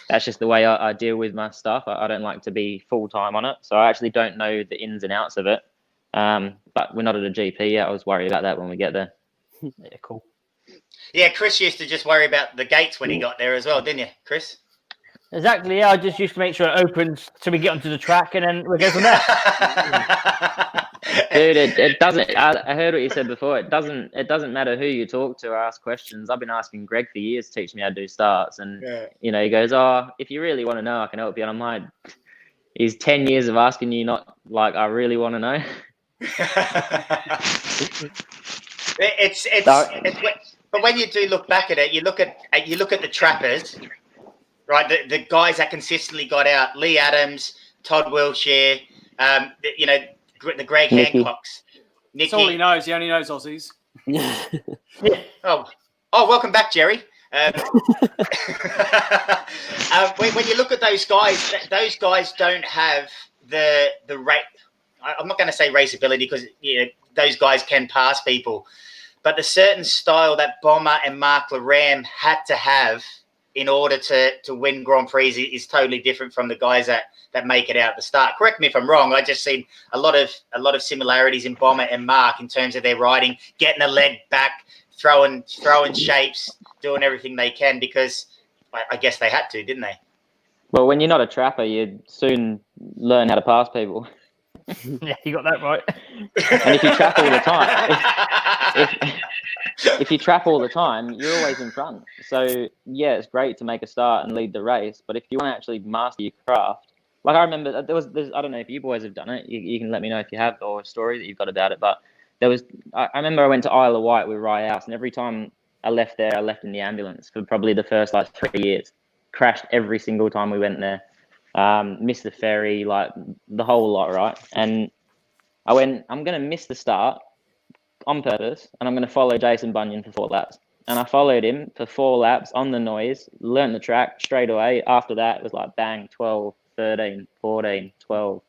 that's just the way I deal with my stuff. I don't like to be full time on it, so I actually don't know the ins and outs of it. But we're not at a GP yet. I was worried about that when we get there. Yeah, cool. Yeah, Chris used to just worry about the gates when he got there as well, didn't you, Chris? Exactly. Yeah, I just used to make sure it opens so we get onto the track, and then we go from there. Dude, it doesn't. I heard what you said before. It doesn't matter who you talk to or ask questions. I've been asking Greg for years to teach me how to do starts, and he goes, "Oh, if you really want to know, I can help you." And I'm like, "Is 10 years of asking you not like I really want to know?" But when you do look back at it, you look at the trappers, right? The guys that consistently got out: Lee Adams, Todd Wilshire, the Greg Hancocks. Nicky. That's all he knows. He only knows Aussies. Oh, welcome back, Jerry. When you look at those guys don't have the rate. I'm not going to say raceability because those guys can pass people. But the certain style that Bomber and Mark Laram had to have in order to win Grand Prix is totally different from the guys that make it out at the start. Correct me if I'm wrong. I just seen a lot of similarities in Bomber and Mark in terms of their riding, getting a leg back, throwing shapes, doing everything they can because I guess they had to, didn't they? Well, when you're not a trapper, you soon learn how to pass people. Yeah, you got that right. And if you trap all the time, if you trap all the time, you're always in front. So yeah, it's great to make a start and lead the race, but if you want to actually master your craft, like I remember there's I don't know if you boys have done it. You can let me know if you have or a story that you've got about it. But I remember I went to Isle of Wight with Rye House, and every time I left there, I left in the ambulance for probably the first 3 years. Crashed every single time we went there. Missed the ferry, like the whole lot, right? And I went, I'm going to miss the start on purpose, and I'm going to follow Jason Bunyan for 4 laps. And I followed him for 4 laps on the noise, learned the track straight away. After that, it was like bang, 12, 13, 14, 12.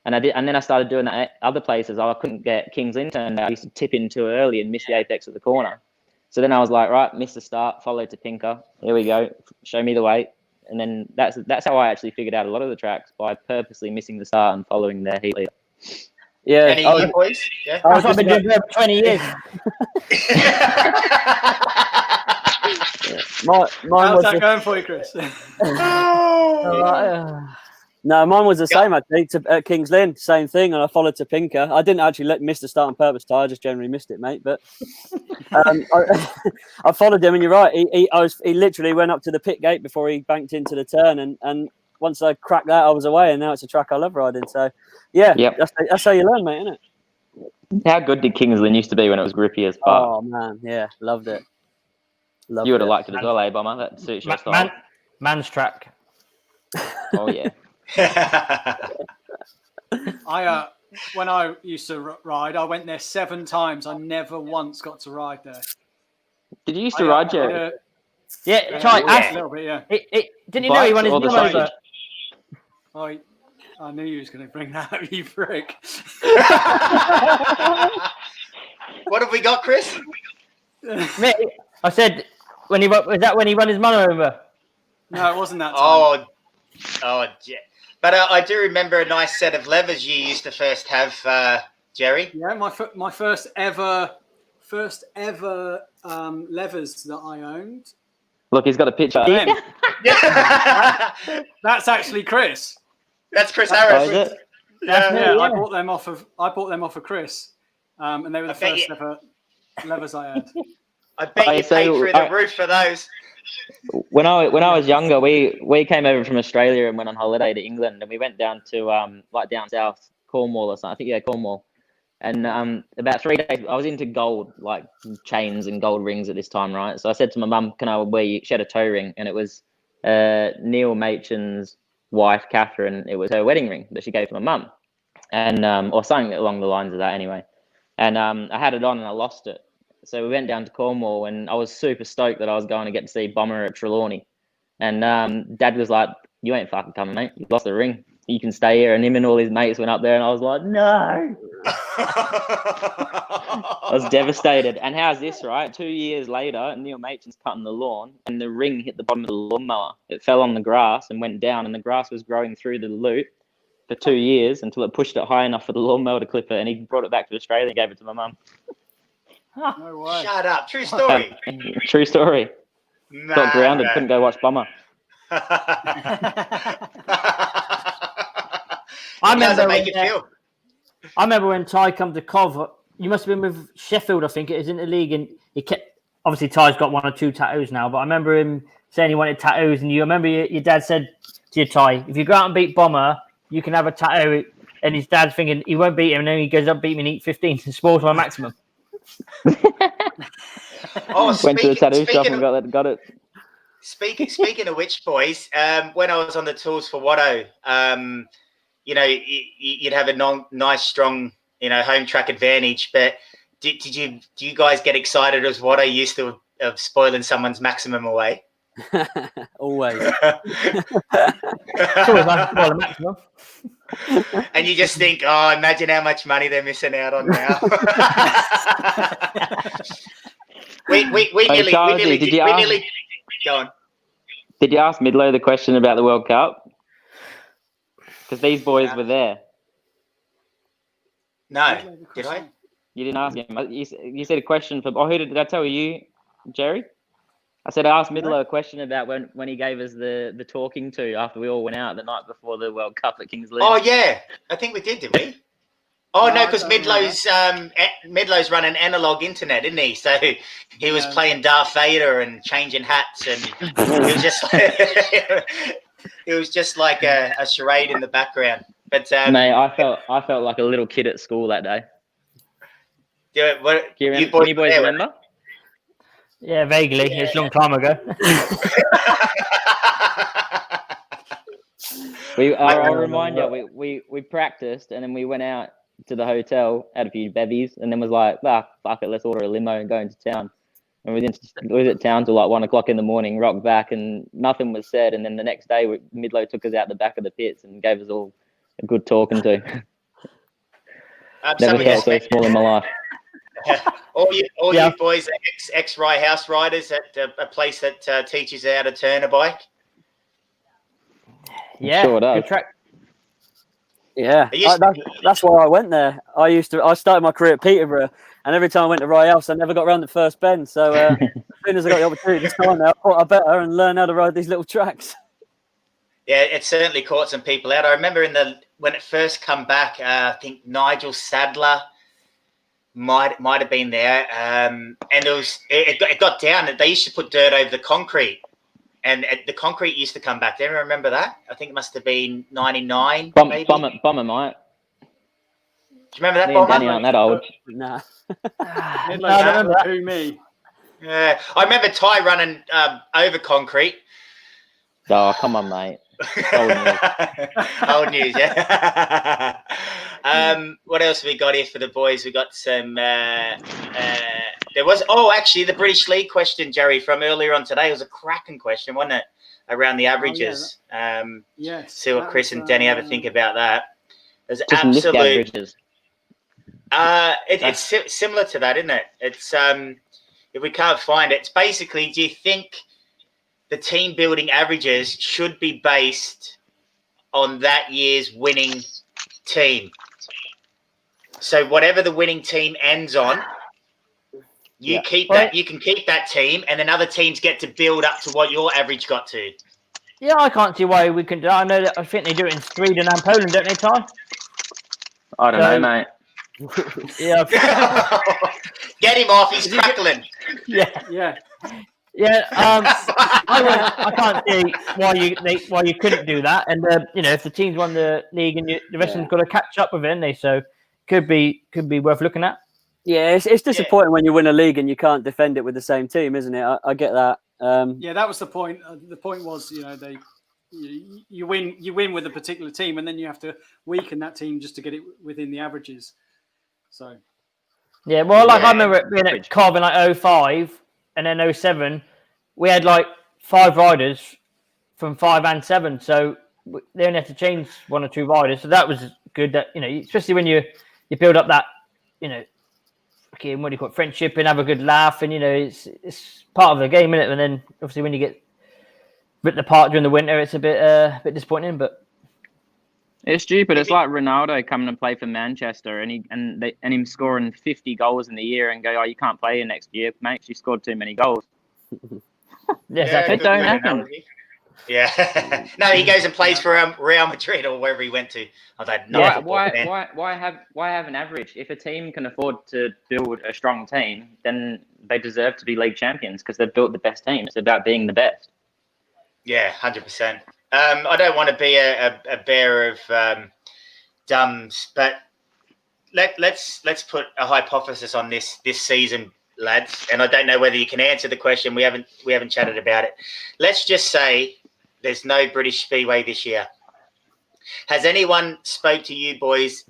And then I started doing that at other places. I couldn't get Kings Lynn turned out. I used to tip in too early and miss the apex at the corner. So then I was like, right, missed the start, followed to Pinker. Here we go. Show me the way. And then that's how I actually figured out a lot of the tracks, by purposely missing the start and following their heat leader. Yeah. Any of you boys? Yeah. That's what I've been doing for 20 years. How's that going for you, Chris? No, mine was the same actually. At Kings Lynn, same thing, and I followed to Pinker. I didn't actually miss the start on purpose, Ty. I just generally missed it, mate. But I followed him, and you're right. He literally went up to the pit gate before he banked into the turn, and once I cracked that, I was away, and now it's a track I love riding. So, yeah, that's how you learn, mate, isn't it? How good did Kings Lynn used to be when it was grippy as fuck? Oh man, yeah, loved it. You would have liked it as well, eh, Bomber? That suits your style. Man's track. Oh yeah. When I used to ride, I went there 7 times. I never once got to ride there. Did you used to ride, Jerry? Yeah, try a little bit. Yeah. Didn't you know he won his name over? I knew you was going to bring that up, you prick. What have we got, Chris? Mate, I said when he won his money over. No, it wasn't that time. Oh, yeah. But I do remember a nice set of levers you used to first have, Jerry. Yeah, my first ever levers that I owned. Look, he's got a picture. Yeah. That's actually Chris. That's Chris Harris. Is it? Yeah. I bought them off of Chris, and they were the first ever Levers I had. I bet you so paid through the roof for those. When I was younger, we came over from Australia and went on holiday to England, and we went down to like down south, Cornwall or something. I think Cornwall. And about 3 days, I was into gold, like chains and gold rings at this time, right? So I said to my mum, "Can I wear you?" She had a toe ring, and it was Neil Machen's wife, Catherine. It was her wedding ring that she gave to my mum, and or something along the lines of that, anyway. And I had it on, and I lost it. So we went down to Cornwall, and I was super stoked that I was going to get to see Bomber at Trelawney. And Dad was like, "You ain't fucking coming, mate. You lost the ring. You can stay here." And him and all his mates went up there, and I was like, "No." I was devastated. And how's this, right? 2 years later, Neil Machen's cutting the lawn, and the ring hit the bottom of the lawnmower. It fell on the grass and went down, and the grass was growing through the loop for 2 years until it pushed it high enough for the lawnmower to clip it, and he brought it back to Australia and gave it to my mum. No way. Shut up. True story. True story. Nah, Got grounded, couldn't go watch Bomber. I How does it remember make you feel? I remember when Ty come to Cov. You must have been with Sheffield, I think it is, in the league, and he kept. Obviously, Ty's got 1 or 2 tattoos now, but I remember him saying he wanted tattoos, and I remember your dad said to you, Ty, "If you go out and beat Bomber, you can have a tattoo." And his dad's thinking he won't beat him, and then he goes up, beat him, and eat 15 and spoils my maximum. Went to the tattoo shop and got it. Speaking of which, boys, when I was on the tours for Watto, you'd have a nice, strong, home track advantage. But do you guys get excited as Watto used to of spoiling someone's maximum away? Always. It's always nice to spoil the maximum. And you just think, oh, imagine how much money they're missing out on now. we nearly go on. Did you ask Midlow the question about the World Cup? Because these boys were there. No, did I? You didn't ask him. You said a question for. Oh, who did I tell you, Jerry? I said I asked Midlow a question about when he gave us the talking to after we all went out the night before the World Cup at Kings Lynn. Oh yeah, I think we did we? Oh no, because Midlow's running analog internet, isn't he? So he was playing Darth Vader and changing hats, and it was just like a charade in the background. But mate, I felt like a little kid at school that day. Yeah, Can you boys remember? Yeah, vaguely. Yeah. It's a long time ago. I'll remind you, we practiced and then we went out to the hotel, had a few bevies, and then was like, fuck it, let's order a limo and go into town. And we was at town till like 1 o'clock in the morning, rocked back, and nothing was said. And then the next day, Midlow took us out the back of the pits and gave us all a good talking to. Never felt so small in my life. All you boys, ex-Rye House riders at a place that teaches you how to turn a bike. Yeah, sure does. Yeah, that's why I went there. I started my career at Peterborough, and every time I went to Rye House, I never got around the first bend. So as soon as I got the opportunity this time, I thought I better and learn how to ride these little tracks. Yeah, it certainly caught some people out. I remember when it first come back, I think Nigel Sadler might have been there, and it got down. They used to put dirt over the concrete, and the concrete used to come back. Do you remember that? I think it must have been 99. Maybe. Bomber might. Do you remember that? Me Bomber? and Danny aren't that old. Nah. I remember that. Who, me? Yeah, I remember Ty running over concrete. Oh, come on, mate. Old news, yeah. What else have we got here for the boys? We got some. There was actually the British League question, Jerry, from earlier on today. It was a cracking question, wasn't it? Around the averages. Yes. See what Chris and Danny ever think about that. There's just absolute. It's similar to that, isn't it? It's if we can't find it, it's basically. Do you think the team building averages should be based on that year's winning team? So whatever the winning team ends on, you keep that. You can keep that team, and then other teams get to build up to what your average got to. Yeah, I can't see why we can do. I know that. I think they do it in Sweden and Poland, don't they, Ty? I don't know, mate. Yeah, Get him off. He's crackling. yeah. Yeah. I can't see why you couldn't do that. And if the teams won the league and the rest of them's got to catch up with it, and so could be worth looking at. Yeah, it's disappointing when you win a league and you can't defend it with the same team, isn't it? I get that. Yeah, that was the point. The point was, you win with a particular team, and then you have to weaken that team just to get it within the averages. So. Yeah, well, I remember being at Cobb in 05 and then 07, we had 5 riders from 5 and 7, so they only had to change 1 or 2 riders. So that was good. That especially when you build up that okay, what do you call it, friendship, and have a good laugh, and it's part of the game, isn't it? And then obviously when you get ripped apart during the winter, it's a bit disappointing, but. It's stupid. It's like Ronaldo coming to play for Manchester and him scoring 50 goals in the year and go, oh, you can't play here next year, mate. You scored too many goals. Exactly. It don't happen. Yeah. No, he goes and plays for Real Madrid or wherever he went to. Why have an average? If a team can afford to build a strong team, then they deserve to be league champions because they've built the best team. It's about being the best. Yeah, 100%. I don't want to be a bearer of dumbs, but let's put a hypothesis on this season, lads. And I don't know whether you can answer the question. We haven't chatted about it. Let's just say there's no British Speedway this year. Has anyone spoke to you boys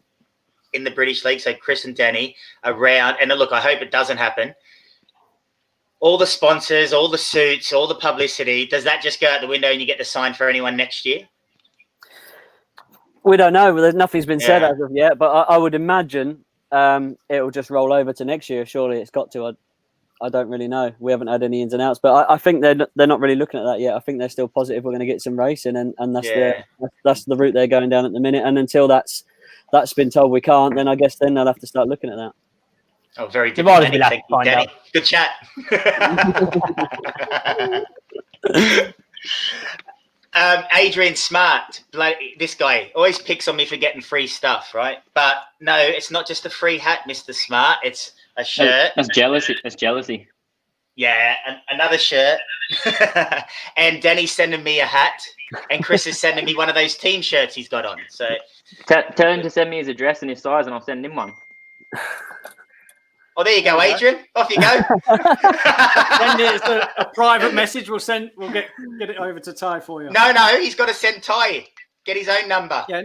in the British League, so Chris and Danny, around? And look, I hope it doesn't happen. All the sponsors, all the suits, all the publicity, does that just go out the window and you get to sign for anyone next year? We don't know. Nothing's been said as of yet, but I would imagine it'll just roll over to next year. Surely it's got to. I don't really know. We haven't had any ins and outs, but I think they're not really looking at that yet. I think they're still positive we're going to get some racing, and that's the route they're going down at the minute. And until that's been told we can't, then I guess then they'll have to start looking at that. Oh, very diplomatic. Thank you, Danny. Good chat. Adrian Smart, this guy always picks on me for getting free stuff, right? But no, it's not just a free hat, Mr. Smart. It's a shirt. That's jealousy. That's jealousy. Yeah, another shirt. And Danny's sending me a hat, and Chris is sending me one of those team shirts he's got on. So tell him to send me his address and his size, and I'll send him one. Oh, there you go, Adrian. Off you go. Send it a private message. We'll get it over to Tai for you. No, he's got to send Tai. Get his own number. Yeah.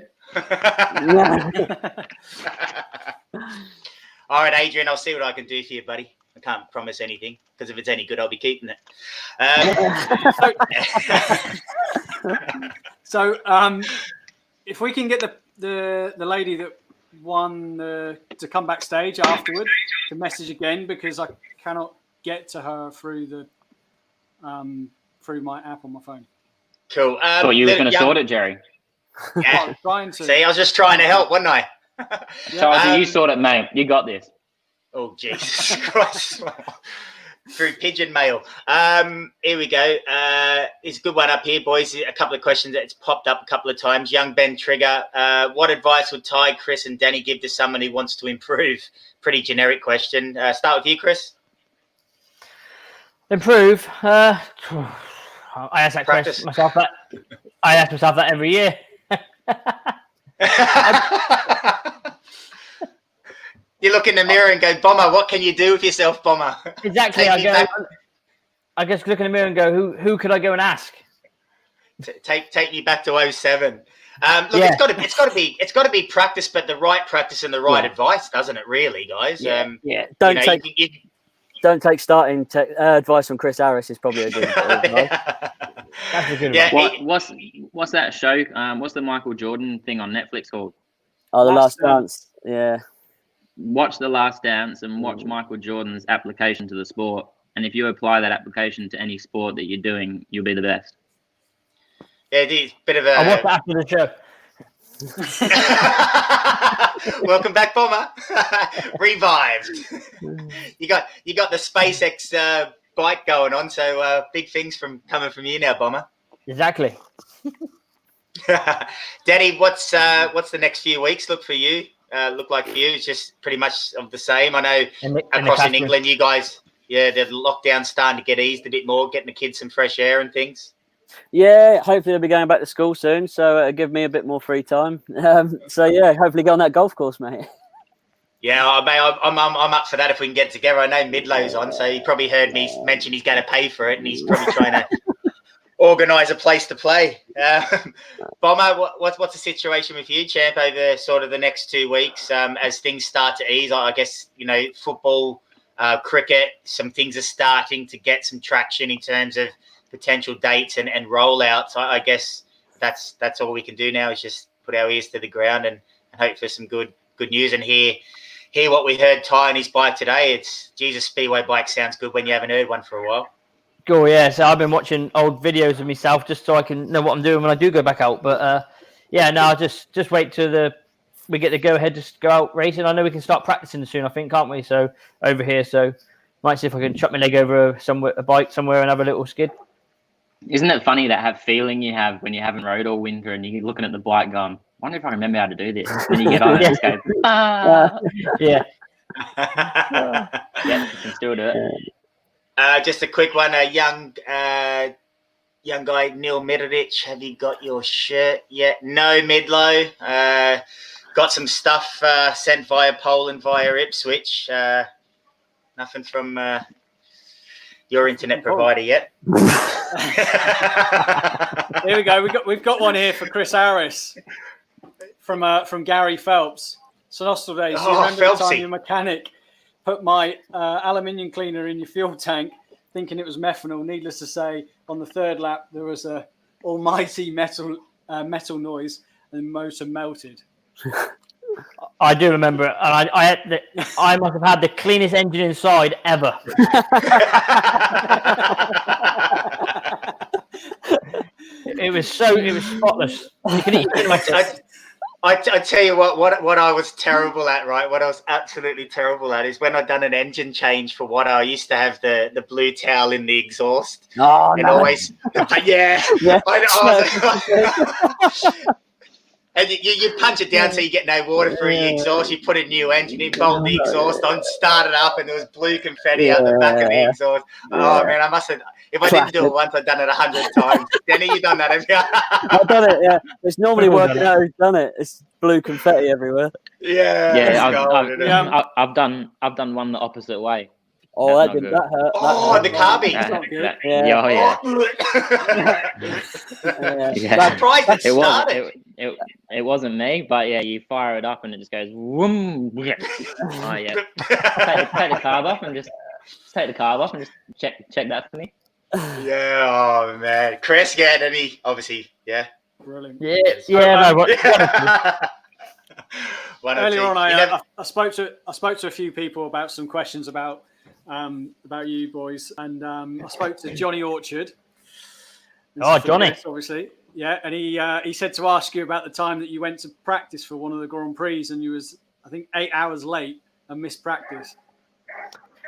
All right, Adrian. I'll see what I can do for you, buddy. I can't promise anything because if it's any good, I'll be keeping it. So, if we can get the lady that won to come backstage afterward to message again, because I cannot get to her through my app on my phone. Cool. Thought you were going to sort it, Jerry. Yeah. Trying to. See, I was just trying to help, wasn't I? Charlie, you sort it, mate. You got this. Oh, Jesus Christ. Through pigeon mail. Here we go. It's a good one up here, boys. A couple of questions that's popped up a couple of times. Young Ben Trigger. What advice would Tai, Chris, and Danny give to someone who wants to improve? Pretty generic question. Start with you, Chris. Improve. I ask that question myself. I ask myself that every year. You look in the mirror and go, Bomber, what can you do with yourself, Bomber? Exactly. I guess look in the mirror and go, who could I go and ask? Take me back to 07. Look, it's got to be practice, but the right practice and the right advice, doesn't it? Really, guys. Don't take starting advice from Chris Harris is probably a good advice. That's a good one. What's that show? What's the Michael Jordan thing on Netflix called? Oh, The Last Dance. Yeah. Watch The Last Dance and watch Michael Jordan's application to the sport. And if you apply that application to any sport that you're doing, you'll be the best. Yeah, it's a bit of a... I'll watch that after the show. Welcome back, Bomber. Revived. You got the SpaceX bike going on, so big things coming from you now, Bomber. Exactly. Danny, what's the next few weeks look for you? look like for you? It's just pretty much of the same. I know In across in England, you guys, the lockdown's starting to get eased a bit more, getting the kids some fresh air and things. Yeah, hopefully I'll be going back to school soon, so it'll give me a bit more free time. So yeah, hopefully go on that golf course, mate. Yeah, mate, I'm up for that if we can get together. I know Midlow's on, so he probably heard me mention he's going to pay for it, and he's probably trying to organise a place to play. Bomber, what's the situation with you, champ, over sort of the next 2 weeks as things start to ease? I guess, football, cricket, some things are starting to get some traction in terms of potential dates and rollouts. I guess that's all we can do now is just put our ears to the ground and hope for some good news and hear what we heard Tai on his bike today. It's Jesus, Speedway bike sounds good when you haven't heard one for a while. Cool, yeah. So I've been watching old videos of myself just so I can know what I'm doing when I do go back out. But just wait till we get the go ahead to go out racing. I know we can start practicing soon, I think, can't we? So over here, so might see if I can chuck my leg over a bike somewhere and have a little skid. Isn't it funny that feeling you have when you haven't rode all winter and you're looking at the bike going, I wonder if I remember how to do this. Then you get on it and just go, yeah. Yeah, you can still do it. Just a quick one. Young guy, Neil Middleditch, have you got your shirt yet? No, Midlow. Got some stuff sent via Poland, via Ipswich. Nothing from your internet provider yet. Here we go. We've got one here for Chris Harris from Gary Phelps. Nostal days. You remember the time your mechanic put my aluminium cleaner in your fuel tank, thinking it was methanol. Needless to say, on the third lap there was a almighty metal noise, and the motor melted. I do remember it, and I must have had the cleanest engine inside ever. It was spotless. You can eat my test. I tell you what I was terrible at, right? What I was absolutely terrible at is when I'd done an engine change for what I used to have the blue towel in the exhaust. Oh, and no. Always, yeah. And you punch it down so you get no water through your exhaust. You put a new engine in, bolt the exhaust on, start it up, and there was blue confetti out the back of the exhaust. Oh, man, I must have... If I didn't do it once, I've done it 100 times. Denny, you done that, have you? I've done it, yeah. It's normally working out who's done it. It's blue confetti everywhere. Yeah. I've done one the opposite way. Oh, that hurt. The carbine. Surprised it started. It wasn't me, but yeah, you fire it up and it just goes whoom. Oh yeah. Take the carb off and just check that for me. Yeah, oh man, Chris, any obviously, yeah, brilliant. Yeah, no. Earlier on, I spoke to a few people about some questions about you boys, and I spoke to Johnny Orchard. Johnny, obviously, yeah, and he said to ask you about the time that you went to practice for one of the Grand Prix, and you was, I think, 8 hours late and missed practice.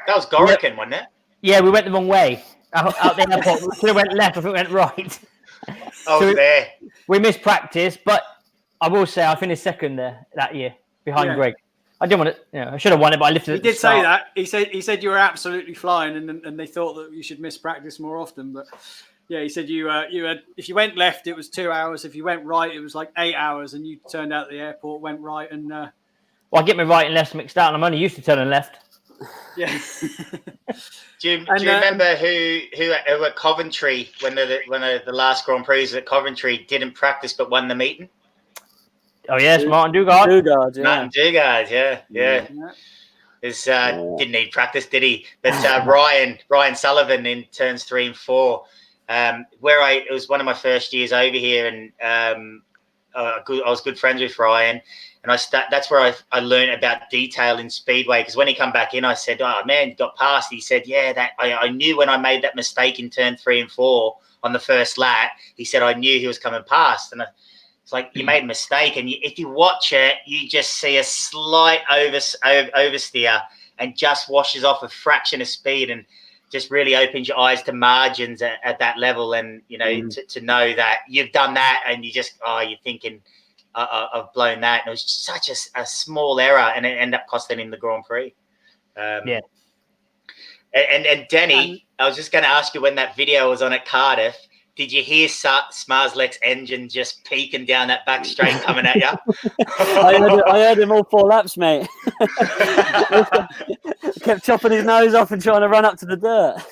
That was Gorican, wasn't it? Yeah, we went the wrong way out the airport. We should have went left, I think we went right. There. We missed practice, but I will say I finished second there that year behind Greg. I didn't want to, I should have won it, but I lifted it. He did say that. He said you were absolutely flying, and they thought that you should miss practice more often. But yeah, he said you had, if you went left, it was 2 hours. If you went right, it was like 8 hours, and you turned out the airport, went right, and. Well, I get my right and left mixed out, and I'm only used to turning left. Yeah. Do you remember who at Coventry when the last Grand Prix at Coventry didn't practice but won the meeting? Oh yes, Martin Dugard. Martin Dugard, yeah. Didn't need practice, did he? But Ryan Sullivan in turns 3 and 4, it was one of my first years over here, and I was good friends with Ryan. And that's where I learned about detail in Speedway, because when he come back in, I said, "Oh man, got past." He said, "Yeah, that I knew when I made that mistake in turn 3 and 4 on the first lap." He said, "I knew he was coming past." And it's like, you made a mistake, and if you watch it, you just see a slight oversteer and just washes off a fraction of speed, and just really opens your eyes to margins at that level, and to know that you've done that, and you just you're thinking. I've blown that, and it was such a small error, and it ended up costing him the Grand Prix. Yeah. And Danny, I was just going to ask you, when that video was on at Cardiff, did you hear Smarslick's engine just peeking down that back straight coming at you? I heard him all 4 laps, mate. Kept chopping his nose off and trying to run up to the dirt.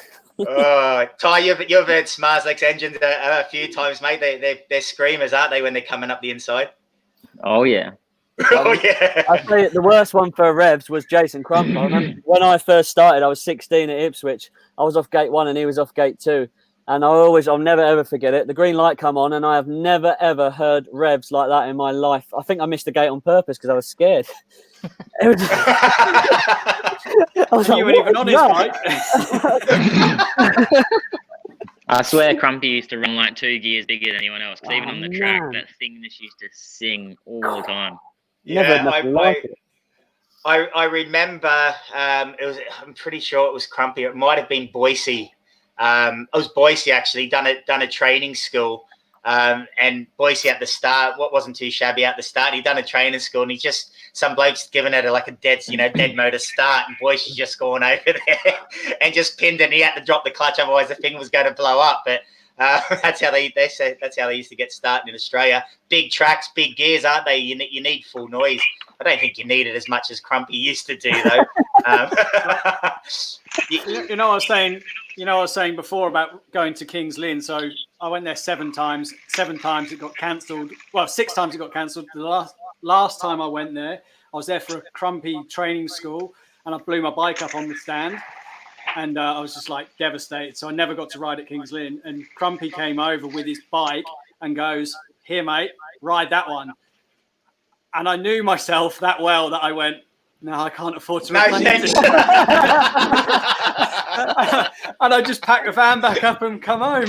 Tai, you've heard Smarslick's engines a few times, mate. They're screamers, aren't they, when they're coming up the inside? Oh yeah. Oh yeah. I tell you, the worst one for revs was Jason Crump. I remember when I first started, I was 16 at Ipswich. I was off gate 1 and he was off gate 2. And I'll never ever forget it. The green light come on, and I have never ever heard revs like that in my life. I think I missed the gate on purpose because I was scared. It was just, you weren't even on his bike. I swear Crumpy used to run like 2 gears bigger than anyone else. Because even on the track, that thing just used to sing all the time. I remember. I'm pretty sure it was Crumpy. It might have been Boise. It was Boise actually. Done a training school. And Boise at the start, what wasn't too shabby at the start. He'd done a training school, and some bloke's given it a dead motor start, and Boise's just gone over there and just pinned it. And he had to drop the clutch, otherwise the thing was going to blow up. But that's how they say that's how they used to get started in Australia. Big tracks, big gears, aren't they? You need full noise. I don't think you need it as much as Crumpy used to do, though. You know, I was saying before about going to Kings Lynn. So I went there 7 times. 7 times it got cancelled. Well, 6 times it got cancelled. The last time I went there, I was there for a Crumpy training school, and I blew my bike up on the stand, and I was just like devastated. So I never got to ride at Kings Lynn. And Crumpy came over with his bike and goes, "Here, mate, ride that one." And I knew myself that well that I went, "No, I can't afford to replace it." And I just packed the van back up and come home.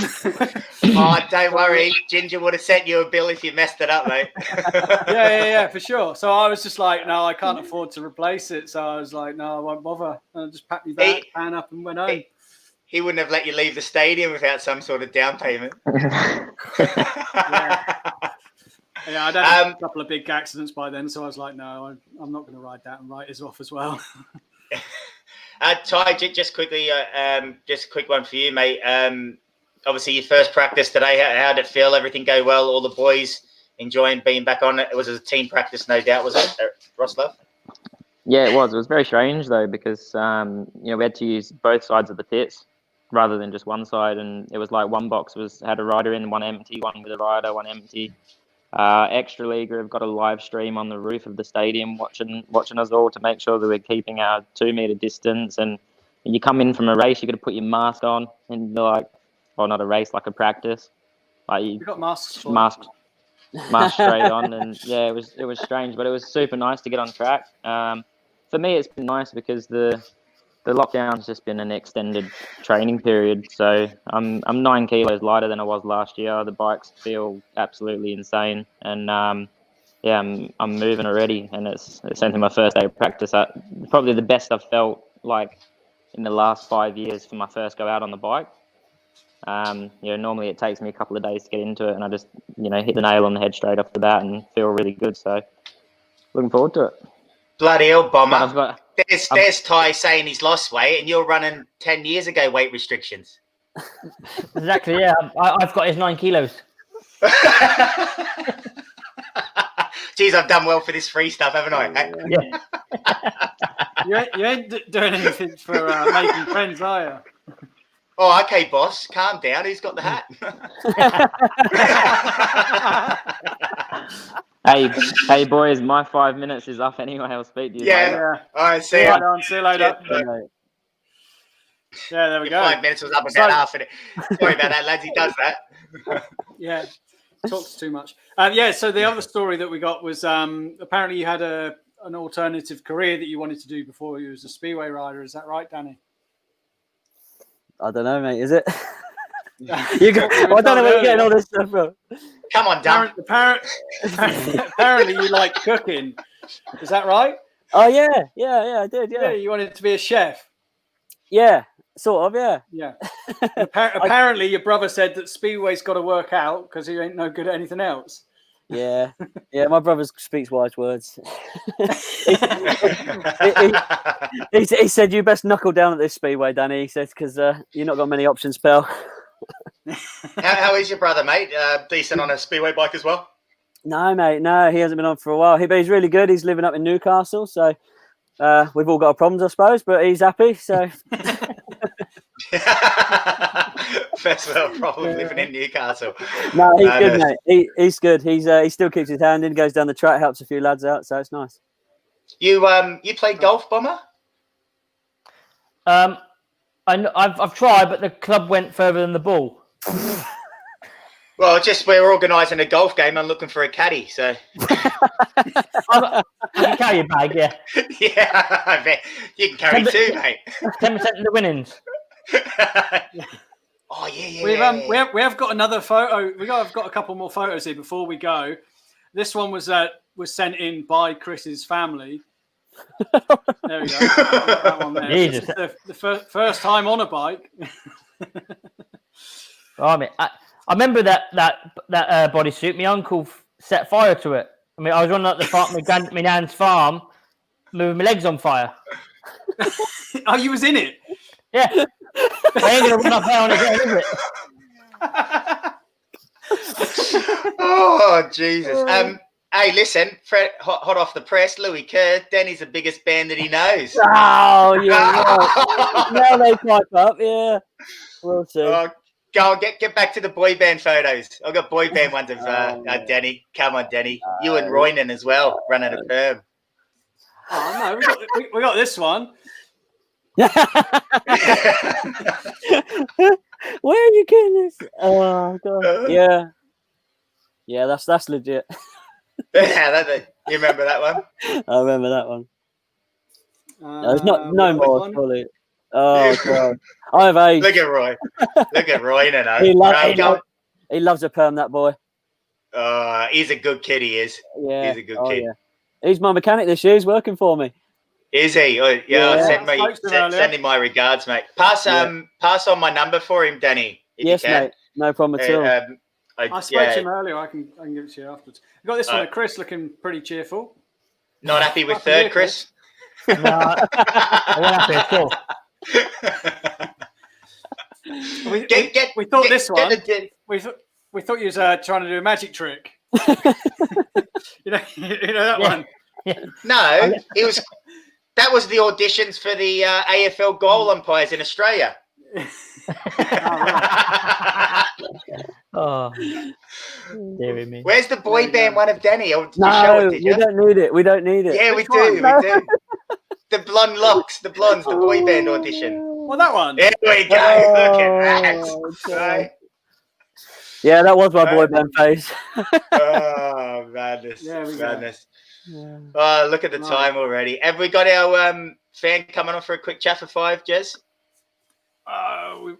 Oh, don't worry. Ginger would have sent you a bill if you messed it up, mate. Yeah, for sure. So I was just like, no, I can't afford to replace it. So I was like, no, I won't bother. And I just packed my van up and went home. He wouldn't have let you leave the stadium without some sort of down payment. Yeah, I'd had a couple of big accidents by then, so I was like, no, I'm not going to ride that and write his off as well. Tai, just quickly, just a quick one for you, mate. Obviously, your first practice today, how did it feel? Everything go well? All the boys enjoying being back on it? It was a team practice, no doubt, was it, Roslav? Yeah, it was. It was very strange, though, because we had to use both sides of the pits rather than just one side. And it was like one box had a rider in, one empty, one with a rider, one empty. Extra League have got a live stream on the roof of the stadium watching us all to make sure that we're keeping our 2 meter distance. And when you come in from a race, you got to put your mask on, and not a race, like a practice. Like you got masks mask straight on, and yeah, it was strange, but it was super nice to get on track. For me, it's been nice because the lockdown's just been an extended training period. So I'm 9 kilos lighter than I was last year. The bikes feel absolutely insane, and I'm moving already. And it's only my first day of practice. Probably the best I've felt like in the last 5 years for my first go out on the bike. Normally it takes me a couple of days to get into it, and I just hit the nail on the head straight off the bat and feel really good. So looking forward to it. Bloody hell, Bomber. There's Tai saying he's lost weight, and you're running 10 years ago weight restrictions. Exactly, yeah. I've got his 9 kilos. Geez, I've done well for this free stuff, haven't I? Yeah. You ain't doing anything for making friends, are you? Oh, okay, boss. Calm down. Who's got the hat? Hey, boys, my 5 minutes is up anyway. I'll speak to you later. All right, see you. See you later. Yeah, there we go. 5 minutes was up about half of it. Sorry about that, lads. He does that. Yeah, talks too much. So the other story that we got was apparently you had an alternative career that you wanted to do before you was a speedway rider. Is that right, Danny? I don't know, mate. Is it? I don't know where you're getting all this stuff from. Come on, Dan. Apparently you like cooking. Is that right? Oh, yeah, I did, yeah. You wanted to be a chef? Yeah, sort of, yeah. Yeah. Apparently your brother said that Speedway's got to work out because he ain't no good at anything else. Yeah, my brother speaks wise words. he said, "You best knuckle down at this speedway, Danny." He said, "Because you're not got many options, pal." How is your brother, mate? Decent on a speedway bike as well? No, mate, no, he hasn't been on for a while. But he's really good. He's living up in Newcastle, so we've all got our problems, I suppose, but he's happy. So First world problem living in Newcastle. no, he's good, mate. He's good. He still keeps his hand in, goes down the track, helps a few lads out, so it's nice. You played golf, Bomber? I've tried, but the club went further than the ball. Well, just we're organising a golf game. I'm looking for a caddy, so I can carry your bag, yeah. yeah, I bet you can carry 2, mate. 10% of the winnings. Oh yeah. We have got another photo. I've got a couple more photos here before we go. This one was sent in by Chris's family. There we go. That one there. Jesus. This is the first time on a bike. I mean, I remember that bodysuit. My uncle set fire to it. I mean, I was running up the farm, my nan's farm, moving my legs on fire. Oh, you was in it? Yeah. I ain't gonna run up there on it, is it? Oh Jesus. Hey, listen, hot off the press, Louis Kerr, Danny's the biggest band that he knows. Oh, yeah. Right. Now they pipe up, yeah. We'll see. Go on, get back to the boy band photos. I've got boy band ones of Danny. Come on, Danny. You and Roynan as well, running a perm. Oh no, we got this one. Where are you getting this? Oh god. Yeah, that's legit. Yeah, you remember that one? I remember that one. There's no more, surely. Oh god, I've aged. Look at Roy. Look at Roy, you know. He loves a perm, that boy. He's a good kid. He is. Yeah, he's a good kid. Yeah. He's my mechanic this year. He's working for me. Is he? Oh, yeah. Send him my regards, mate. Pass on my number for him, Danny. Yes, mate. No problem at all. I spoke to him earlier. I can give it to you afterwards. We got this one of Chris looking pretty cheerful. Not happy with third, Chris? No, I won't happy at all. We thought this one. We thought you was trying to do a magic trick. you know that one. Yeah. No, it was. That was the auditions for the AFL goal umpires in Australia. Oh, dear me. Where's the boy band one of Danny? No, we don't need it. We don't need it. Yeah, we do. We do. The blonde locks, the blondes, the boy band audition. Well, that one. There we go. Look at that. Right. Yeah, that was my boy band face. Oh, madness. Madness. Yeah. Oh, look at the time already. Have we got our fan coming on for a quick chat for 5, Jez?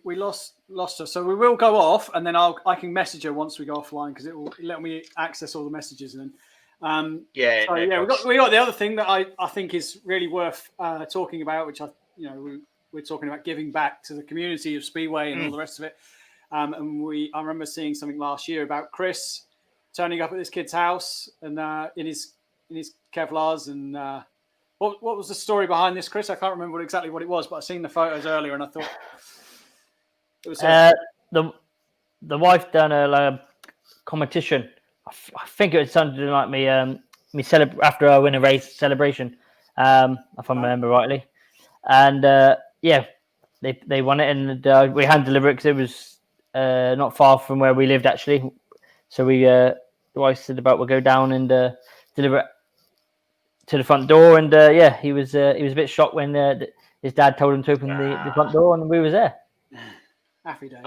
We lost her, so we will go off, and then I can message her once we go offline because it will let me access all the messages. And then, we got the other thing that I think is really worth talking about, which we're talking about giving back to the community of Speedway and all the rest of it. And I remember seeing something last year about Chris turning up at this kid's house and in his Kevlars and. What was the story behind this, Chris? I can't remember exactly what it was, but I seen the photos earlier and I thought it was the wife done a competition. I think it was something like me after I win a race celebration, if I remember rightly. And they won it, and we hand delivered it because it was not far from where we lived actually. So the wife said we'll go down and deliver it to the front door, and he was a bit shocked when his dad told him to open the front door, and we was there. Happy days.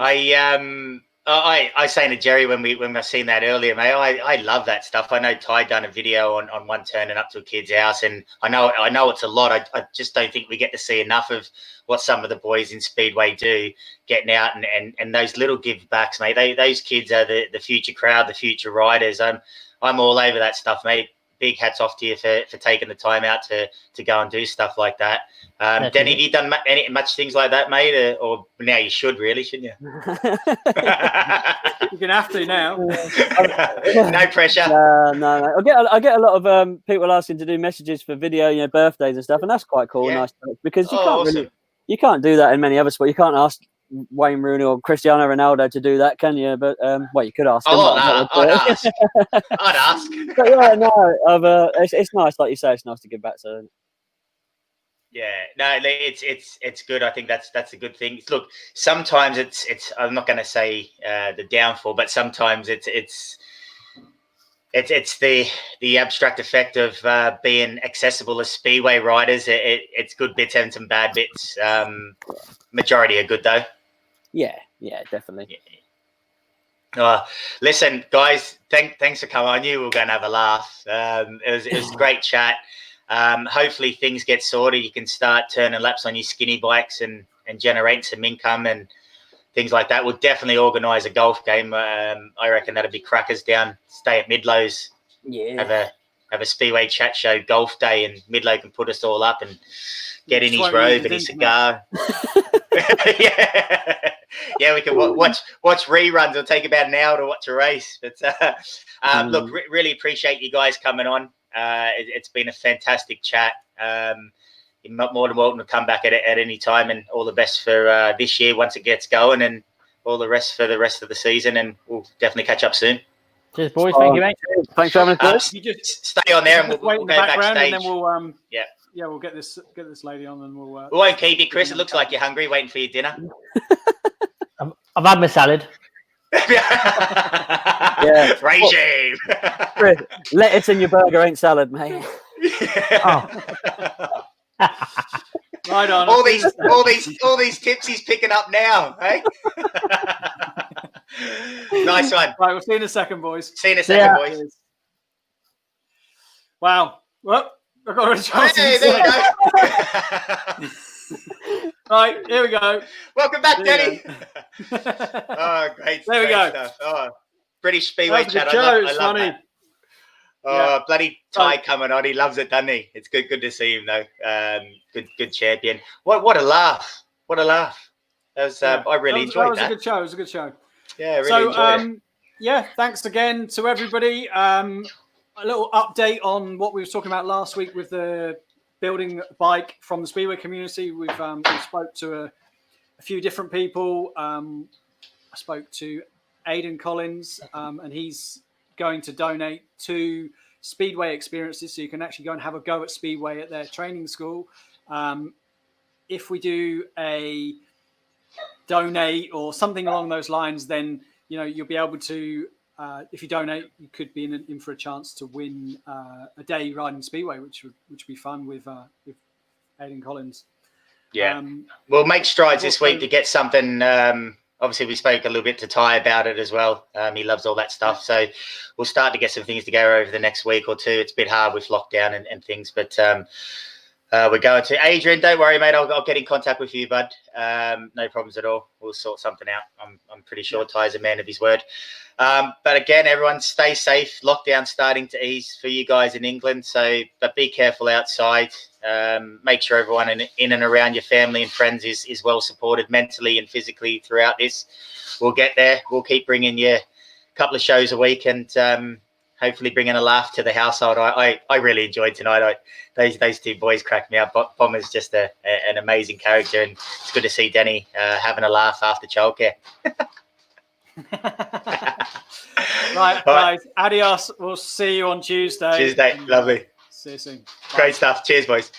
I was saying to Jerry when I seen that earlier, mate. I love that stuff. I know Ty done a video on one turning up to a kid's house, and I know it's a lot. I just don't think we get to see enough of what some of the boys in Speedway do, getting out and those little give backs, mate. Those kids are the future crowd, the future riders. I'm all over that stuff, mate. big hats off to you for taking the time out to go and do stuff like that. Denny, have you done much things like that, mate? Or now you should, really, shouldn't you? You're gonna have to now. No pressure. No. I get a lot of people asking to do messages for video, birthdays and stuff, and that's quite cool. Yeah. Nice because Awesome. you can't do that in many other sports. You can't ask Wayne Rooney or Cristiano Ronaldo to do that, can you? But well, you could ask them. I'd ask. But yeah, no, it's nice, like you say, it's nice to give back. So yeah, no, it's good. I think that's a good thing. Look, sometimes it's I'm not going to say the downfall, but sometimes it's the abstract effect of being accessible as speedway riders. It's good bits and some bad bits. Majority are good though. Yeah, definitely. Yeah. Listen, guys, thanks for coming. I knew we were going to have a laugh. It was a great chat. Hopefully things get sorted. You can start turning laps on your skinny bikes and generating some income and things like that. We'll definitely organise a golf game. I reckon that'd be crackers down. Stay at Midlow's. Yeah. Have a speedway chat show golf day, and Midlow can put us all up and get in his robe and his cigar. Yeah, we can watch reruns. It'll take about an hour to watch a race. But look, really appreciate you guys coming on. It's been a fantastic chat. You're more than welcome to come back at any time, and all the best for this year once it gets going, and all the rest for the rest of the season. And we'll definitely catch up soon. Cheers, boys. Thank you, mate. Thanks for having us. You just stay on there, and we'll go backstage. And then we'll yeah, we'll get this lady on, and we'll. We won't keep you, Chris. It looks like you're hungry, waiting for your dinner. I've had my salad. Yeah. Regime. Lettuce in your burger ain't salad, mate. Right on. All these tips he's picking up now, hey? Nice one. Right, we'll see you in a second, boys. See you in a second, boys. Wow. Well, I've got a chance. Hey, there we go. Right, here we go. Welcome back, Denny. Oh, great. There we go. Stuff. Oh, British Speedway chat. I love that. Oh, bloody Tai coming on. He loves it, doesn't he? It's good to see him though. Good champion. What a laugh. What a laugh. That was, I really enjoyed that. That was a good show. It was a good show. Yeah, I really enjoyed it. Yeah, thanks again to everybody. A little update on what we were talking about last week with the building a bike from the Speedway community. We spoke to a few different people. I spoke to Aidan Collins, and he's going to donate to Speedway experiences, so you can actually go and have a go at Speedway at their training school. If we do a donate or something along those lines, then you'll be able to. If you donate, you could be in for a chance to win a day riding Speedway, which would be fun with Aidan Collins. Yeah, we'll make strides this week to get something. Obviously, we spoke a little bit to Tai about it as well. He loves all that stuff, so we'll start to get some things together over the next week or two. It's a bit hard with lockdown and things, but we're going to. Adrian, don't worry, mate. I'll get in contact with you, bud. No problems at all. We'll sort something out. I'm pretty sure Tai's a man of his word. But again, everyone stay safe. Lockdown starting to ease for you guys in England. But be careful outside. Make sure everyone in and around your family and friends is well supported mentally and physically throughout this. We'll get there. We'll keep bringing you a couple of shows a week and hopefully bringing a laugh to the household. I really enjoyed tonight. Those two boys cracked me up. Bomber's just an amazing character, and it's good to see Denny having a laugh after childcare. Right, guys. Adios. We'll see you on Tuesday. Lovely. See you soon. Great stuff. Cheers, boys.